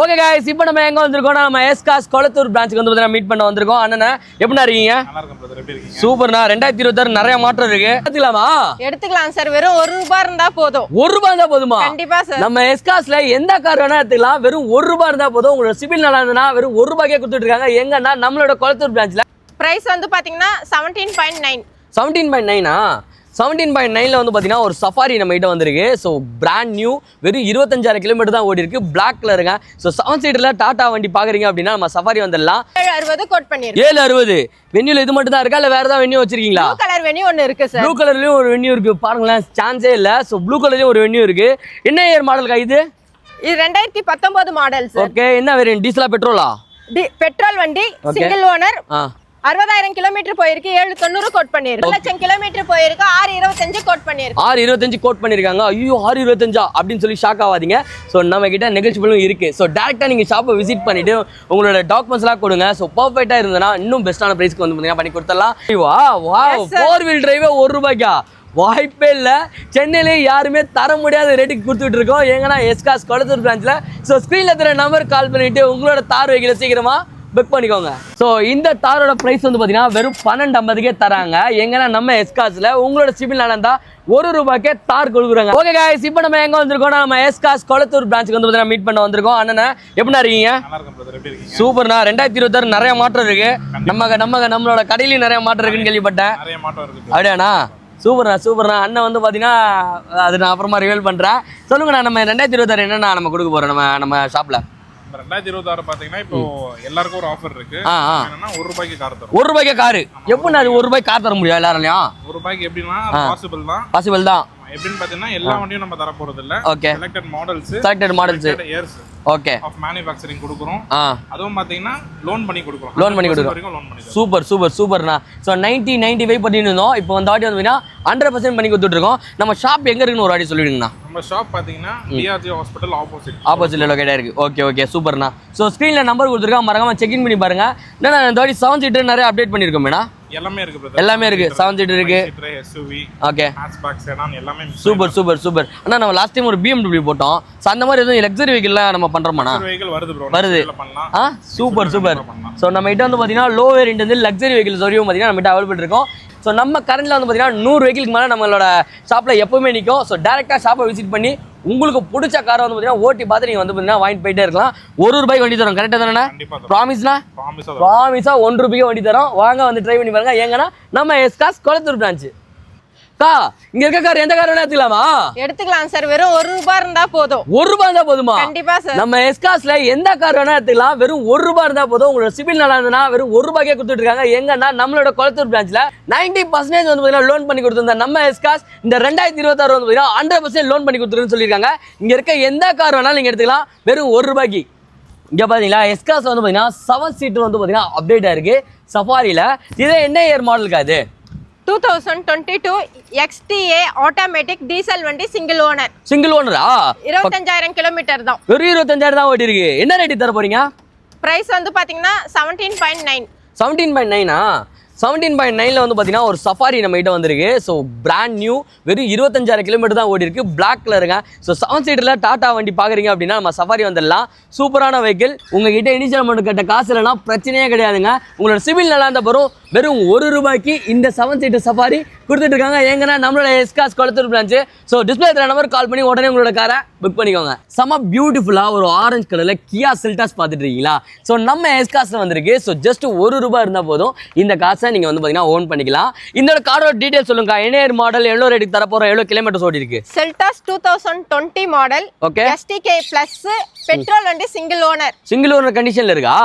Okay guys இப்போ நம்ம எங்க வந்திருக்கோம் நம்ம எஸ்காஸ் கொளத்தூர் பிரான்ச்சுக்கு வந்து மீட் பண்ண வந்திருக்கோம். அண்ணா எப்படினா இருக்கீங்க? நல்லா இருக்கேன் பிரதர், எப்படி இருக்கீங்க? சூப்பர்ண்ணா. 2026 நிறைய மாற்றம் இருக்கு. எடுத்துக்கலாம் சார். வெறும் 1 ரூபாய் இருந்தா போதும். 1 ரூபாய் இருந்தா போதுமா? கண்டிப்பா சார். நம்ம எஸ்காஸ்ல எந்த கார் வேணா எடுத்துக்கலாம். வெறும் 1 ரூபாய் இருந்தா போதும். உங்களோட சிபில் நல்லா இருந்தா வெறும் 1 ரூபாய்க்கே கொடுத்துட்டு இருக்காங்க. எங்கன்னா நம்மளோட கொளத்தூர் பிரான்ச்ல பிரைஸ் வந்து பாத்தீங்கன்னா 17.9. 17.9 17.9ல வந்து பாத்தீங்கன்னா ஒரு சஃபாரி நம்ம கிட்ட வந்திருக்கு. ஸோ பிராண்ட் நியூ, வெறும் 25,000 கிலோமீட்டர் தான் ஓடி இருக்கு. பிளாக் கலருங்க. ஸோ 7 சீட்டர்ல டாடா வண்டி பாக்குறீங்க அப்படின்னா நம்ம சஃபாரி வந்துடலாம். 760 கோட் பண்ணிருக்கு. 760 வென்யூல இது மட்டும் தான் இருக்கா இல்ல வேற ஏதாவது வென்யூ வச்சிருக்கீங்களா? ப்ளூ கலர் வென்யூ ஒன்னு இருக்கு சார். ப்ளூ கலர்லயும் ஒரு வென்யூ இருக்கு. பாருங்களேன், சான்ஸே இல்ல. ஸோ ப்ளூ கலர்லயும் ஒரு வென்யூ இருக்கு. என்ன இயர் மாடல் இது? இது 2019 மாடல் சார். ஓகே. என்ன வேரியன்ட்? டீசலா பெட்ரோலா? பெட்ரோல் வண்டி, சிங்கிள் ஓனர். 60,000 கிலோமீட்டர் போயிருக்கு. 790 கோட் பண்ணிருக்கு. 1 லட்சம் கிலோமீட்டர் போயிருக்கு. 625 கோட் பண்ணிருக்கு. 625 கோட் பண்ணிருக்காங்க. ஐயோ 625 அப்படின்னு சொல்லி ஷாக் ஆகாதீங்க. ஸோ நம்ம கிட்ட நெகோஷியபிளும் இருக்கு. ஸோ டேரக்டா நீங்க ஷாப்பை விசிட் பண்ணிட்டு உங்களோட டாக்குமெண்ட்ஸ் எல்லாம் கொடுங்க. ஸோ பர்ஃபெக்டா இருந்ததுன்னா இன்னும் பெஸ்டான பிரைஸ்க்கு வந்து பண்ணி கொடுத்துடலாம். வா 4 வீல் டிரைவே 1 ரூபாய்க்கா? வாய்ப்பே இல்லை. சென்னையிலேயே யாருமே தர முடியாத ரேட்டுக்கு கொடுத்துட்டு இருக்கோம். எங்கன்னா எஸ்காஸ் கொளத்தூர் பிரான்ச்ல. ஸோ ஸ்க்ரீன்ல இருக்கிற நம்பர் கால் பண்ணிட்டு உங்களோட தார் வெஹிக்கிளை சீக்கிரமா புக் பண்ணிக்கோங்க. ஸோ இந்த தாரோட பிரைஸ் வந்து பார்த்தீங்கன்னா வெறும் 1250 தராங்க. எங்கன்னா நம்ம எஸ்காஸ்ல உங்களோட சிபில் நடந்தா 1 ரூபாய்க்கே தார் கொடுக்குறாங்க. ஓகே गाइस இப்போ நம்ம எங்க வந்திருக்கோம்? நம்ம எஸ்காஸ் கொளத்தூர் பிரான்ச்சுக்கு வந்து பார்த்தீங்கன்னா மீட் பண்ண வந்திருக்கோம். அண்ணா எப்படினா இருக்கீங்க? நல்லா இருக்கேன் பிரதர், எப்படி இருக்கீங்க? சூப்பர்ண்ணா. 2026 நிறைய மாற்றம் இருக்கு. நம்மளோட கடையிலயும் நிறைய மாற்றம் இருக்குன்னு கேள்விப்பட்டேன். நிறைய மாற்றம் இருக்கு. அப்படியாண்ணா? சூப்பர்ண்ணா. அண்ணன் வந்து பார்த்தீங்கன்னா அது நான் அப்புறமா ரிவீல் பண்ணுறேன். சொல்லுங்கண்ணா, நம்ம 2026 என்னென்ன நம்ம கொடுக்க போகிறோம் நம்ம ஷாப்பில்? 2026 பாத்தீங்கன்னா இப்போ எல்லாருக்கும் ஒரு ஆஃபர் இருக்கு. என்னன்னா 1 ரூபாய்க்கு கார் தரும். 1 ரூபாய்க்கு காரு? எப்படின்னா அது 1 ரூபாய்க்கு கார் தர முடியும் எல்லாராலையும்? 1 ரூபாய்க்கு எப்படின்னா பாசிபிள் தான். எப்படின்னு பாத்தீங்கன்னா எல்லா வண்டியும் நம்ம தர போறது இல்ல. Okay. Selected models years okay of manufacturing கொடுக்குறோம். அதுவும் பாத்தீங்கன்னா லோன் பண்ணி கொடுக்குறோம். சூப்பர்ண்ணா. ஸோ 95 பண்ணிருந்தோம். இப்போ இந்த வாட்டி வந்து 100% பண்ணி கொடுத்துட்டு இருக்கோம். நம்ம ஷாப் எங்க இருக்குன்னு ஒரு வாட்டி சொல்லிடுங்கண்ணா. நம்ம ஷாப் பாத்தீங்கன்னா டிஆர்ஜி ஹாஸ்பிடல் ஆப்போசிட்ல லொகேட் ஆயிருக்கு. ஓகே சூப்பர்ண்ணா. ஸோ ஸ்க்ரீன்ல நம்பர் கொடுத்துருக்கோம், மறக்காம செக் இன் பண்ணி பாருங்க. என்னன்னா இந்த வாட்டி 7 சீட்டர் நிறைய அப்டேட் பண்ணிருக்கோம் மேடம். எல்லாமே இருக்கு பிரதர். எல்லாமே இருக்கு. 7 சீட்டர் இருக்கு. எஸ்யூவி, ஓகே, ஹேட்ச்பேக், செடான் எல்லாமே. சூப்பர். அண்ணா நம்ம லாஸ்ட் டைம் ஒரு BMW போட்டோம். சோ அந்த மாதிரி எதுவும் லக்ஸரி வெஹிக்கிள்லாம் நம்ம பண்றோமாண்ணா? வெஹிக்கிள் வருது ப்ரோ. சூப்பர். ஸோ நம்ம கிட்ட வந்து பாத்தீங்கன்னா லோ வேரியன்ட் வந்து லக்ஸரி வெஹிக்கிள்ஸ் வரையும் பாத்தீங்கன்னா நம்ம கிட்ட அவைலபிள் இருக்கும். ஸோ நம்ம கரண்ட்ல வந்து பாத்தீங்கன்னா 100 வெஹிக்கிளுக்கு மேலே நம்மளோட ஷாப்ல எப்பவுமே நிற்கும். ஸோ டேரக்டா ஷாப்பை விசிட் பண்ணி உங்களுக்கு பிடிச்ச காரை வந்து பாத்தீங்கன்னா ஓட்டி பார்த்து நீங்க வந்து பாத்தீங்கன்னா வாங்கிட்டு போயிட்டே இருக்கலாம். 1 ரூபாய்க்கு வண்டி தரோம். கரெக்டா தானே? ப்ராமிஸா 1 ரூபாய்க்கு வண்டி தரோம். வாங்க வந்து ட்ரை பண்ணி பாருங்க. எங்கன்னா நம்ம எஸ்காஸ் கொளத்தூர் பிரான்ச். இங்க இருக்க கார் எந்த கார் வேணா எடுத்துக்கலாம் சார். வெறும் 1 ரூபாய் இருந்தா போதும். 1 ரூபாய் இருந்தா போதுமா? கண்டிப்பா சார். நம்ம எஸ்காஸ்ல எந்த கார் வேணா எடுத்துக்கலாம். வெறும் 1 ரூபாய் இருந்தா போதும். உங்களோட சிபில் நல்லா இருந்தா வெறும் 1 ரூபாய்க்கே கொடுத்துட்டு இருக்காங்க. எங்கன்னா நம்மளோட கொளத்தூர் பிரான்ச்ல 90% வந்து பாத்தீங்கன்னா லோன் பண்ணி கொடுத்திருந்தா நம்ம எஸ்காஸ் இந்த 2026 வந்து பாத்தீங்கன்னா 100% லோன் பண்ணி கொடுத்துருன்னு சொல்லியிருக்காங்க. இங்க இருக்க எந்த கார் வேணாலும் நீங்க எடுத்துக்கலாம் வெறும் 1 ரூபாய்க்கு. இங்க பாத்தீங்களா எஸ்காஸ் வந்து பாத்தீங்கன்னா 7 சீட்டர் வந்து பாத்தீங்கன்னா அப்டேட் ஆயிருக்கு சஃபாரில. இது என்ன இயர் மாடலுக்கா? இது 2022 XTA ஆட்டோமேட்டிக் டீசல் வண்டி, சிங்கிள் ஓனரா? 25,000 கிலோமீட்டர் தான். வெறும் 25,000 தான் ஓடி இருக்கு. என்ன ரேட் தர போறீங்க? பிரைஸ் வந்து பாத்தீங்கன்னா 17.9. 17.9ல வந்து பாத்தீங்கன்னா ஒரு சஃபாரி நம்ம கிட்ட வந்திருக்கு. ஸோ பிராண்ட் நியூ, வெறும் 25,000 கிலோமீட்டர் தான் ஓடி இருக்கு. பிளாக் கலருங்க. ஸோ 7 சீட்டர்ல டாடா வண்டி பாக்குறீங்க அப்படின்னா நம்ம சஃபாரி வந்துடலாம். சூப்பரான வெஹிக்கிள். உங்ககிட்ட இனிஷியல் அமௌண்ட் கட்ட காசு இல்லைன்னா பிரச்சனையே கிடையாதுங்க. உங்களோட சிபில் நல்லா இருந்த பிறகு வெறும் 1 ரூபாய்க்கு இந்த 7 சீட்டர் சஃபாரி கொடுத்துட்டு இருக்காங்க. எங்கன்னா நம்மளோட எஸ்காஸ் Kolathur branch. So display number call பண்ணி உடனே உங்களோட காரை புக் பண்ணிக்கோங்க. செம பியூட்டிஃபுல்லா ஒரு ஆரஞ்சு கலர்ல கியா செல்டாஸ் பார்த்துட்டு இருக்கீங்களா? ஸோ நம்ம எஸ்காஸ்ல வந்திருக்கு. ஸோ ஜஸ்ட் 1 ரூபாய் இருந்தா போதும் இந்த காசை நீங்க வந்து பாத்தீங்கன்னா ஓன் பண்ணிக்கலாம். இந்த காரோட டீடைல் சொல்லுங்க. என்ன மாடல், எவ்வளவு ரேட்டுக்கு தர போறோம், எவ்வளவு கிலோமீட்டர்ஸ் ஓடி இருக்கு? Seltos 2020 model. Okay. STK plus petrol வண்டி, சிங்கிள் ஓனர் கண்டிஷன்ல இருக்கா?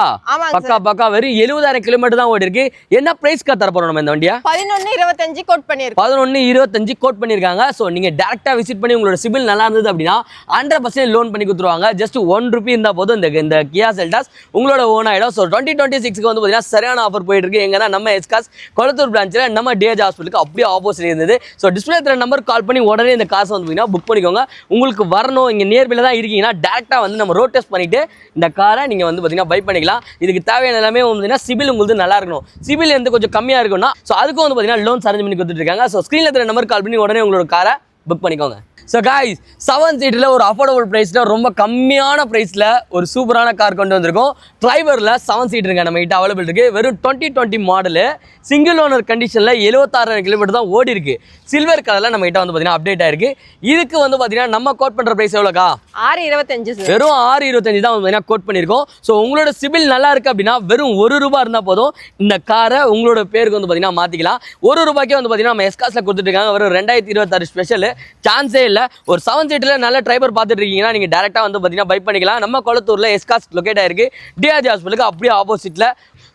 பக்கா வெறும் 70,000 கிலோமீட்டர் தான் ஓடி இருக்கு. என்ன பிரைஸ்க்கு தர போறோம் நம்ம இந்த வண்டியை? 11.25 கோட் பண்ணிருக்கு. 11.25 கோட் பண்ணிருக்காங்க. சோ நீங்க டைரக்டா விசிட் பண்ணி உங்களோட சிபில் நல்லா இருந்தது அப்படின்னா 100% லோன் பண்ணி கொடுத்துருவாங்க. ஜஸ்ட் 1 ரூபாய் இருந்தா போதும் இந்த கியா செல்டாஸ் உங்களோட ஓன் ஆயிடும். ஸோ 2026க்கு வந்து பாத்தீங்கன்னா சரியான ஆஃபர் போயிட்டு இருக்கு. எங்கன்னா நம்ம எஸ்காஸ் கொளத்தூர் பிரான்ச்ல நம்ம டிஏஜி ஹாஸ்பிட்டலுக்கு அப்படியே ஆப்போசிட் இருந்தது. ஸோ டிஸ்பிளே நம்பர் கால் பண்ணி உடனே இந்த காசை வந்து புக் பண்ணிக்கோங்க. உங்களுக்கு வரணும், இங்க நியர்பைல தான் இருக்கீங்கன்னா டேரக்டா வந்து நம்ம ரோட் டெஸ்ட் பண்ணிட்டு இந்த காரை நீங்க வந்து பாத்தீங்கன்னா பை பண்ணிக்கலாம். இதுக்கு தேவையான எல்லாமே வந்து சிபில் உங்களுக்கு நல்லா இருக்கணும். சிபில் வந்து கொஞ்சம் கம்மியா இருக்கும்னா ஸோ அதுக்கும் வந்து பாத்தீங்கன்னா லோன்ஸ் அரேஞ்ச் பண்ணி கொடுத்துட்டு இருக்காங்க. ஸோ ஸ்கிரீன்ல நம்பர் கால் பண்ணி உடனே உங்களோட காரை புக் பண்ணிக்கோங்க. ஸோ காய்ஸ் 7 சீட்டில் ஒரு அஃபோர்டபுள் ப்ரைஸில் ரொம்ப கம்மியான ப்ரைஸில் ஒரு சூப்பரான கார் கொண்டு வந்திருக்கோம். டிரைவரில் 7 சீட்டுங்க நம்ம கிட்ட அவைலபிள் இருக்குது. வெறும் 2020 மாடலு, சிங்கிள் ஓனர் கண்டிஷனில் 76,000 கிலோமீட்டர் தான் ஓடி இருக்கு. சில்வர் கலரில் நம்ம கிட்ட வந்து பார்த்தீங்கன்னா அப்டேட் ஆயிருக்கு. இதுக்கு வந்து பார்த்தீங்கன்னா நம்ம கோட் பண்ணுற ப்ரைஸ் எவ்வளோக்கா? 625. வெறும் 625 தான் வந்து பார்த்தீங்கன்னா கோட் பண்ணியிருக்கோம். ஸோ உங்களோட சிபில் நல்லா இருக்குது அப்படின்னா வெறும் ₹1 இருந்தால் போதும் இந்த காரை உங்களோட பேருக்கு வந்து பார்த்தீங்கன்னா மாற்றிக்கலாம். ₹1 வந்து பார்த்தீங்கன்னா நம்ம எஸ்காஸில் கொடுத்துட்ருக்காங்க. வெறும் 2026 ஸ்பெஷல் சான்ஸே இல்லை. ஒரு 7 சீட்டில் நல்ல டிரைவர் பார்த்துட்டு இருக்கீங்கன்னா நீங்கள் டேரெக்டாக வந்து பார்த்தீங்கன்னா பை பண்ணிக்கலாம். நம்ம கொளத்தூரில் எஸ்காஸ் லொக்கேட் ஆயிருக்கு, டிஆர்ஜி ஹாஸ்பிட்டலுக்கு அப்படியே ஆப்போசிட்டில்.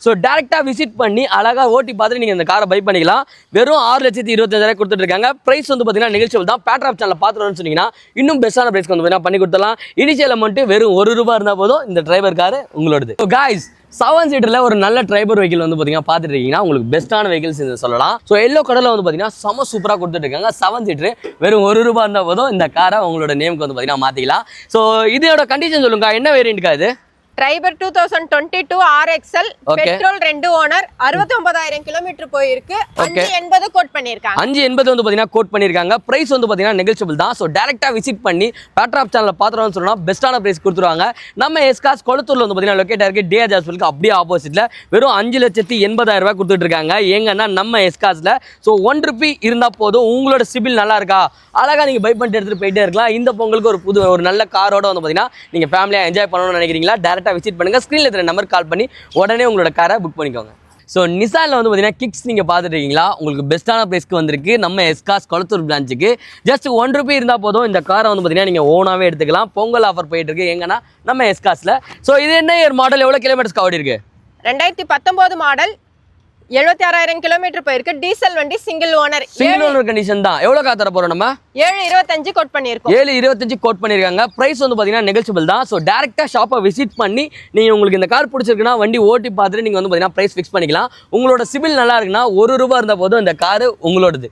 ஸோ டேரெக்டாக விசிட் பண்ணி அழகாக ஓட்டி பார்த்துட்டு நீங்கள் இந்த காரை பை பண்ணிக்கலாம். வெறும் 6,25,000 கொடுத்துட்ருக்காங்க. ப்ரைஸ் வந்து பார்த்தீங்கன்னா நிகழ்ச்சியில் தான் பேட்ராப் சேனலில் பார்த்துட்டு சொன்னீங்கன்னா இன்னும் பெஸ்ட்டான ப்ரைஸ்க்கு வந்து பார்த்தீங்கன்னா பண்ணி கொடுத்துடலாம். இனிஷியல் அமௌண்ட் வெறும் ₹1 இருந்தால் போதும் இந்த டிரைவர் கார் உங்களோடது. ஸோ காய்ஸ் 7 சீட்டரில் ஒரு நல்ல டிரைவர் வெஹிக்கிள் வந்து பார்த்தீங்கன்னா பார்த்துட்டு இருக்கீங்கன்னா உங்களுக்கு பெஸ்ட்டான வெஹிக்கிள்ஸ் இது சொல்லலாம். ஸோ எல்லோ கலரில் வந்து பார்த்தீங்கன்னா செம சூப்பராக கொடுத்துட்ருக்காங்க. 7 சீட்டரு வெறும் ₹1 இருந்தால் போதும் இந்த காரை உங்களோட நேமுக்கு வந்து பார்த்தீங்கன்னா மாற்றிக்கலாம். ஸோ இதோட கண்டிஷன் சொல்லுங்க, என்ன வேரியண்ட்க்கா இது? Driver 2022 RXL petrol 2 owner 69,000 kilometre போயிருக்கு. 580 கோட் பண்ணிருக்காங்க. 580 வந்து பாத்தீங்கன்னா கோட் பண்ணிருக்காங்க. பிரைஸ் வந்து பாத்தீங்கன்னா நெகோஷியபிள் தான். சோ டைரக்டா விசிட் பண்ணி பேட்ராப் சேனல்ல பாத்துறோம்னு சொன்னா பெஸ்ட்டான பிரைஸ் கொடுத்துருவாங்க. நம்ம எஸ்காஸ் கொளத்தூர்ல வந்து பாத்தீங்கன்னா லொகேட் ஆயிருக்கு, டிஆர்ஜி ஹாஸ்பிட்டலுக்கு அப்படியே ஆப்போசிட்ல. வெறும் ₹5,80,000 கொடுத்துட்டு இருக்காங்க. எங்கன்னா நம்ம எஸ்காஸ்ல. சோ ₹1 இருந்தா போதும் உங்களோட சிபில் நல்லா இருக்கா, அழகா நீங்க பை பண்ணிட்டு எடுத்துட்டு போயிட்டே இருக்கலாம். இந்த பொங்கலுக்கு ஒரு நல்ல காரோட வந்து பாத்தீங்கன்னா நீங்க ஃபேமிலியா என்ஜாய் பண்ணணும்னு நினைக்கிறீங்களா, டேரக்டா விசிட் பண்ணுங்க. ஸ்கிரீன்ல இருக்கிற நம்பர் கால் பண்ணி உடனே உங்களோட காரை புக் பண்ணிக்கோங்க. ஸோ நிசானில் வந்து பார்த்தீங்கன்னா கிக்ஸ் நீங்கள் பார்த்துட்டு இருக்கீங்களா, உங்களுக்கு பெஸ்ட்டான ப்ரைஸ்க்கு வந்திருக்கு நம்ம எஸ்காஸ் கொளத்தூர் பிரான்ச்சுக்கு. ஜஸ்ட் ₹1 இருந்தால் போதும் இந்த காரை வந்து பார்த்தீங்கன்னா நீங்கள் ஓனாகவே எடுத்துக்கலாம். பொங்கல் ஆஃபர் போயிட்டு இருக்கு எங்கன்னா நம்ம எஸ்காஸில். ஸோ இது என்ன இயர் மாடல், எவ்வளோ கிலோமீட்டர்ஸ் ஓடி இருக்கு? 2019 மாடல், 76,000 கிலோமீட்டர் போயிருக்கு. டீசல் வண்டி, சிங்கிள் ஓனர் கண்டிஷன் தான். எவ்வளோ காத்தர போறோம் நம்ம? 725 கோட் பண்ணிருக்கோம். 725 கோட் பண்ணிருக்காங்க. பிரைஸ் வந்து பாத்தீங்கன்னா நெகோஷியபிள் தான். ஸோ டேரக்டா ஷாப்பை விசிட் பண்ணி நீங்க உங்களுக்கு இந்த கார் பிடிச்சிருக்குன்னா வண்டி ஓட்டி பார்த்துட்டு நீங்க வந்து பாத்தீங்கன்னா பிரைஸ் ஃபிக்ஸ் பண்ணிக்கலாம். உங்களோட சிபில் நல்லா இருக்குன்னா ₹1 இருந்தா போதும் இந்த கார் உங்களோடது.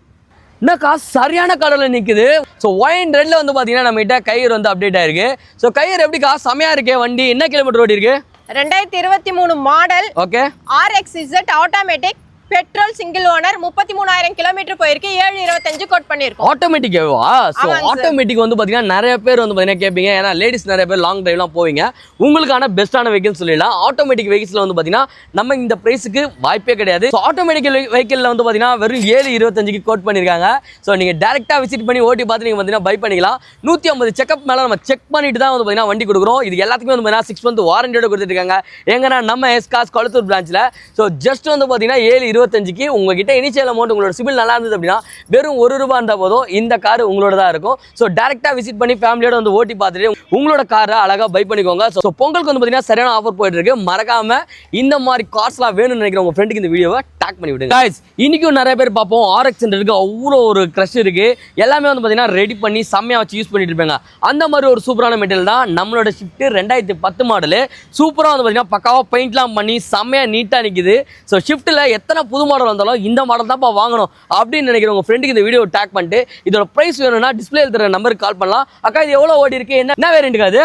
என்னக்கா சரியான கடலில் நிற்குது. ஸோ ஒயின் ரெட்ல வந்து பாத்தீங்கன்னா நம்ம கிட்ட கயிறு வந்து அப்டேட் ஆயிருக்கு. ஸோ கயிறு எப்படிக்கா செமையா இருக்கே வண்டி, என்ன கிலோமீட்டர் ஓடி இருக்கு? 2023 model, okay, RXZ automatic petrol single owner 33,000 kilometre போயிருக்கு. 725 கோட் பண்ணிருக்கோம். ஆட்டோமேட்டிக் எவ்வளவா? ஸோ ஆட்டோமேட்டிக் வந்து பார்த்தீங்கன்னா நிறைய பேர் வந்து பார்த்தீங்கன்னா கேட்பீங்க, ஏன்னா லேடிஸ் நிறைய பேர் லாங் டிரைவ்லாம் போவீங்க. உங்களுக்கான பெஸ்ட்டான வெஹிக்கிள் சொல்லிடலாம். ஆட்டோமேட்டிக் வெஹிக்கிள்ஸில் வந்து பார்த்தீங்கன்னா நம்ம இந்த ப்ரைஸுக்கு வாய்ப்பே கிடையாது. ஸோ ஆட்டோமேட்டிக் வெஹிக்கிளில் வந்து பார்த்தீங்கன்னா வெறும் 725 கோட் பண்ணியிருக்காங்க. ஸோ நீங்கள் டேரெக்டாக விசிட் பண்ணி ஓட்டி பார்த்து நீங்கள் பார்த்தீங்கன்னா பை பண்ணிக்கலாம். 150 செக்அப் மேலே நம்ம செக் பண்ணிட்டு தான் வந்து பார்த்தீங்கன்னா வண்டி கொடுக்குறோம். இது எல்லாத்துக்குமே வந்து பார்த்தீங்கன்னா 6 month வாரண்டியோட கொடுத்துருக்காங்க. எங்கன்னா நம்ம எஸ்காஸ் கொளத்தூர் பிரான்ச்சில். ஸோ ஜஸ்ட் வந்து பார்த்தீங்கன்னா 725க்கு உங்ககிட்ட இனிஷியல் அமௌண்ட் உங்களோட சிபில் நல்லா இருந்தது அப்படின்னா வெறும் ₹1 இருந்தால் போதும் இந்த கார் உங்களோட தான் இருக்கும். ஸோ டேரெக்டாக விசிட் பண்ணி ஃபேமிலியோட வந்து ஓட்டி பார்த்துட்டு உங்களோட காரை அழகாக பை பண்ணிக்கோங்க. ஸோ பொங்கலுக்கு வந்து பார்த்தீங்கன்னா சரியான ஆஃபர் போயிட்டு இருக்கு. மறக்காம இந்த மாதிரி கார்ஸ்லாம் வேணும்னு நினைக்கிற உங்க ஃப்ரெண்டுக்கு இந்த வீடியோவை டேக் பண்ணி விடுங்க. guys, இன்னைக்கும் நிறைய பேர் பார்ப்போம் RX இருக்கு, அவ்வளோ ஒரு க்ரஷ் இருக்கு, எல்லாமே வந்து பார்த்தீங்கன்னா ரெடி பண்ணி செம்மையாக வச்சு யூஸ் பண்ணிட்டு இருப்பாங்க. அந்த மாதிரி ஒரு சூப்பரான மெட்டீரியல் தான் நம்மளோட ஷிஃப்ட் 2010 மாடலு. சூப்பராக வந்து பார்த்தீங்கன்னா பக்காவாக பெயிண்ட்லாம் பண்ணி செம்மையாக நீட்டாக நிற்குது. ஸோ ஷிஃப்ட்டில் எத்தனை புது மாடல் வந்தாலும் இந்த மாடல் தான்ப்பா வாங்கணும் அப்படின்னு நினைக்கிற உங்க ஃப்ரெண்டுக்கு இந்த வீடியோ டேக் பண்ணிட்டு இதோட பிரைஸ் வேணும்னா டிஸ்பிளே இருக்கிற நம்பருக்கு கால் பண்ணலாம். அக்கா இது எவ்வளோ ஓடி இருக்கு, என்ன வேரியன்ட் அது?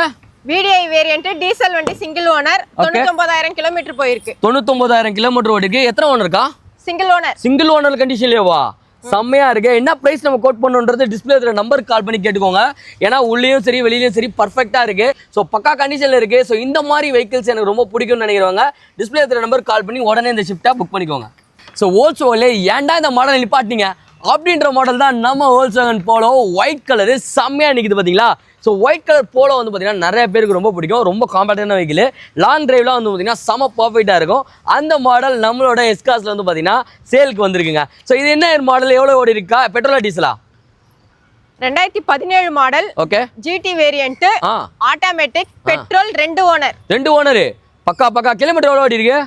VDI வேரியன்ட், டீசல் வண்டி, சிங்கிள் ஓனர் 99,000 கிலோமீட்டர் போயிருக்கு. 99,000 கிலோமீட்டர் ஓடி இருக்கு. எத்தனை ஓனர் இருக்கா? Single owner. சிங்கிள் ஓனர் கண்டிஷன்லேயேவா? செம்மையா இருக்கு. என்ன பிரைஸ் நம்ம கோட் பண்ணுன்றது டிஸ்பிளே இருக்கிற நம்பருக்கு கால் பண்ணி கேட்டுக்கோங்க. ஏன்னா உள்ளேயும் சரி வெளியிலையும் சரி பர்ஃபெக்டா இருக்கு. ஸோ பக்கா கண்டிஷன்ல இருக்கு. ஸோ இந்த மாதிரி வெஹிக்கிள்ஸ் எனக்கு ரொம்ப பிடிக்கும்னு நினைக்கிறவங்க டிஸ்பிளே இருக்கிற நம்பருக்கு கால் பண்ணி உடனே இந்த ஷிஃப்ட்டை புக் பண்ணிக்கோங்க. ஸோ ஹோல்சோலே ஏன்டா இந்த மாடல் நிப்பாட்டிங்க அப்படின்ற மாடல் தான் நம்ம ஹோல்சோகன் போலோ. ஒயிட் கலரு செம்மையாக நிற்குது பார்த்தீங்களா? ஸோ ஒயிட் கலர் போலோ வந்து பார்த்தீங்கன்னா நிறைய பேருக்கு ரொம்ப பிடிக்கும். ரொம்ப காம்பேக்டான வெஹிக்கிள், லாங் டிரைவ்லாம் வந்து பார்த்தீங்கன்னா செம பர்ஃபெக்டாக இருக்கும். அந்த மாடல் நம்மளோட எஸ்காஸில் வந்து பார்த்தீங்கன்னா சேலுக்கு வந்திருக்குங்க. ஸோ இது என்ன மாடல், எவ்வளோ ஓடி இருக்கா, பெட்ரோலா டீசலா? 2017 model, okay, GT variant, automatic petrol 2 owner. 2 owner. பக்கா கிலோமீட்டர் எவ்வளோ ஓடி இருக்கு?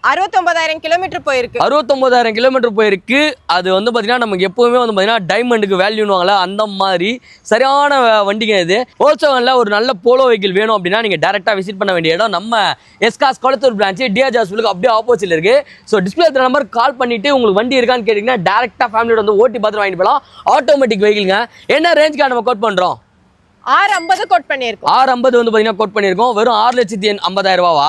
69,000 கிலோமீட்டர் போயிருக்கு. 69,000 கிலோமீட்டர் போயிருக்கு. அது வந்து பார்த்தீங்கன்னா நமக்கு எப்போவுமே வந்து பார்த்தீங்கன்னா டைமண்டுக்கு வேல்யூனுவாங்கள அந்த மாதிரி சரியான வண்டிங்க இது. ஹோல்சோகனில் ஒரு நல்ல போலோ வெஹிக்கிள் வேணும் அப்படின்னா நீங்கள் டேரெக்டாக விசிட் பண்ண வேண்டிய இடம் நம்ம எஸ்காஸ் கொளத்தூர் பிரான்ச்சு, டிஆர்ஜி ஹாஸ்பிட்டலுக்கு அப்படியே ஆப்போசிட்ல இருக்கு. ஸோ டிஸ்பிளே இருக்கிற நம்பர் கால் பண்ணிட்டு உங்களுக்கு வண்டி இருக்கான்னு கேட்டிங்கன்னா டேரெக்டாக ஃபேமிலியோட வந்து ஓட்டி பார்த்து வாங்கிட்டு போகலாம். ஆட்டோமேட்டிக் வெஹிக்கிள்ங்க. என்ன ரேஞ்சுக்காக நம்ம கோட் பண்ணுறோம்? 650 கோட் பண்ணியிருக்கோம். 650 வந்து பார்த்தீங்கன்னா கோட் பண்ணியிருக்கோம். வெறும் 6,50,000 ரூபாவா?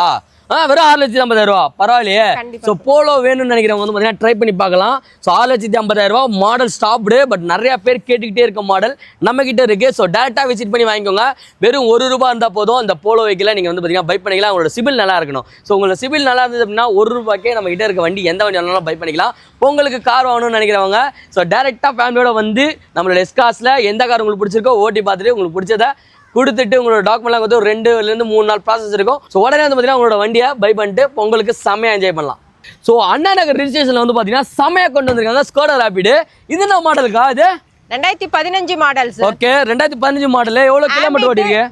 வெறும் 6,50,000 ரூபா பரவாயில்லையே. ஸோ போலோ வேணும்னு நினைக்கிறவங்க வந்து பார்த்தீங்கன்னா ட்ரை பண்ணி பார்க்கலாம். ஸோ 6,50,000 ரூபா மாடல் ஸ்டாப்டு. பட் நிறைய பேர் கேட்டுக்கிட்டே இருக்க மாடல் நம்ம கிட்ட இருக்கு. ஸோ டேரெக்டாக விசிட் பண்ணி வாங்கிக்கோங்க. வெறும் ₹1 இருந்தால் போதும். இந்த போலோ வெஹிக்கிளை நீங்கள் வந்து பார்த்தீங்கன்னா பை பண்ணிக்கலாம். உங்களோட சிபில் நல்லா இருக்கணும். ஸோ உங்களோட சிபில் நல்லா இருந்தது அப்படின்னா ₹1 நம்ம கிட்ட இருக்க வண்டி எந்த வண்டி வேணாலும் பை பண்ணிக்கலாம். உங்களுக்கு கார் வாங்கணும்னு நினைக்கிறவங்க ஸோ டேரெக்டாக ஃபேமிலியோட வந்து நம்மளோட எஸ்காஸில் எந்த கார் உங்களுக்கு பிடிச்சிருக்கோ ஓட்டி பார்த்துட்டு உங்களுக்கு பிடிச்சதை கொடுத்துட்டு உங்களோட டாக்குமெண்ட்லாம் வந்து ஒரு 2-3 நாள் ப்ராசஸ் இருக்கும். ஸோ உடனே வந்து பார்த்தீங்கன்னா உங்களோட வண்டியை பை பண்ணிட்டு பொங்கலுக்கு செம்மையாக என்ஜாய் பண்ணலாம். ஸோ அண்ணா நகர் ரிஜிஸ்ட்ரேஷனில் வந்து பார்த்தீங்கன்னா செம்மையாக கொண்டு வந்திருக்காங்க ஸ்கோடா ராபிட். இது என்ன மாடலுக்கா? இது 2015 மாடல். Okay 2015 model. எவ்வளோ கிலோமீட்டர் ஓட்டிருக்கு?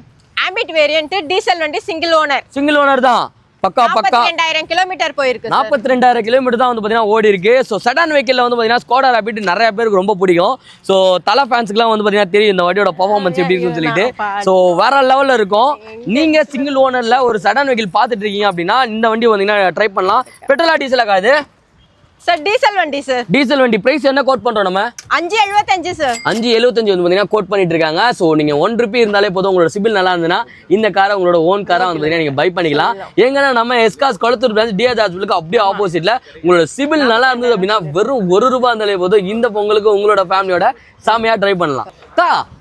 ஆம்பிட் வேரியன்ட் டீசல் வண்டி, சிங்கிள் ஓனர் தான். பக்கா 42,000 கிலோமீட்டர் போயிருக்கு. 42,000 கிலோமீட்டர் தான் வந்து பார்த்தீங்கன்னா ஓடி இருக்கு. ஸோ செடான் வெஹிக்கிளில் வந்து பார்த்தீங்கன்னா ஸ்கோடா ராபிட் நிறைய பேருக்கு ரொம்ப பிடிக்கும். ஸோ தலை ஃபேன்ஸுக்குலாம் வந்து பார்த்தீங்கன்னா தெரியும் இந்த வண்டியோட பர்ஃபார்மன்ஸ் எப்படி இருக்குன்னு சொல்லிட்டு. ஸோ வேற லெவலில் இருக்கும். நீங்கள் சிங்கிள் ஓனரில் ஒரு செடான் வெஹிக்கிள் பார்த்துட்டு இருக்கீங்க அப்படின்னா இந்த வண்டி வந்தீங்கன்னா ட்ரை பண்ணலாம். பெட்ரோலா டீசலாக அது சார்? டீசல் வண்டி சார். டீசல் வண்டி. பிரைஸ் என்ன கோட் பண்றோம் நம்ம? 5.75 சார். 5.75 வந்து பாத்தீங்கன்னா கோட் பண்ணிட்டு இருக்காங்க. சோ நீங்க ₹1 இருந்தாலே போதும். உங்களோட சிபில் நல்லா இருந்ததுன்னா இந்த காரை உங்களோட ஓன் காரா வந்து பாத்தீங்கன்னா நீங்க பை பண்ணிக்கலாம். எங்கன்னா நம்ம எஸ்காஸ் கொளத்தூர் பிரான்ச் டிஆர் ஹாஸ்பிட்டலுக்கு அப்படியே ஆப்போசிட்ல. உங்களோட சிபில் நல்லா இருந்தது அப்படின்னா வெறும் ₹1 இருந்தாலே போதும். இந்த பொங்கலுக்கு உங்களோட ஃபேமிலியோட சாமியா ட்ரை பண்ணலாம்.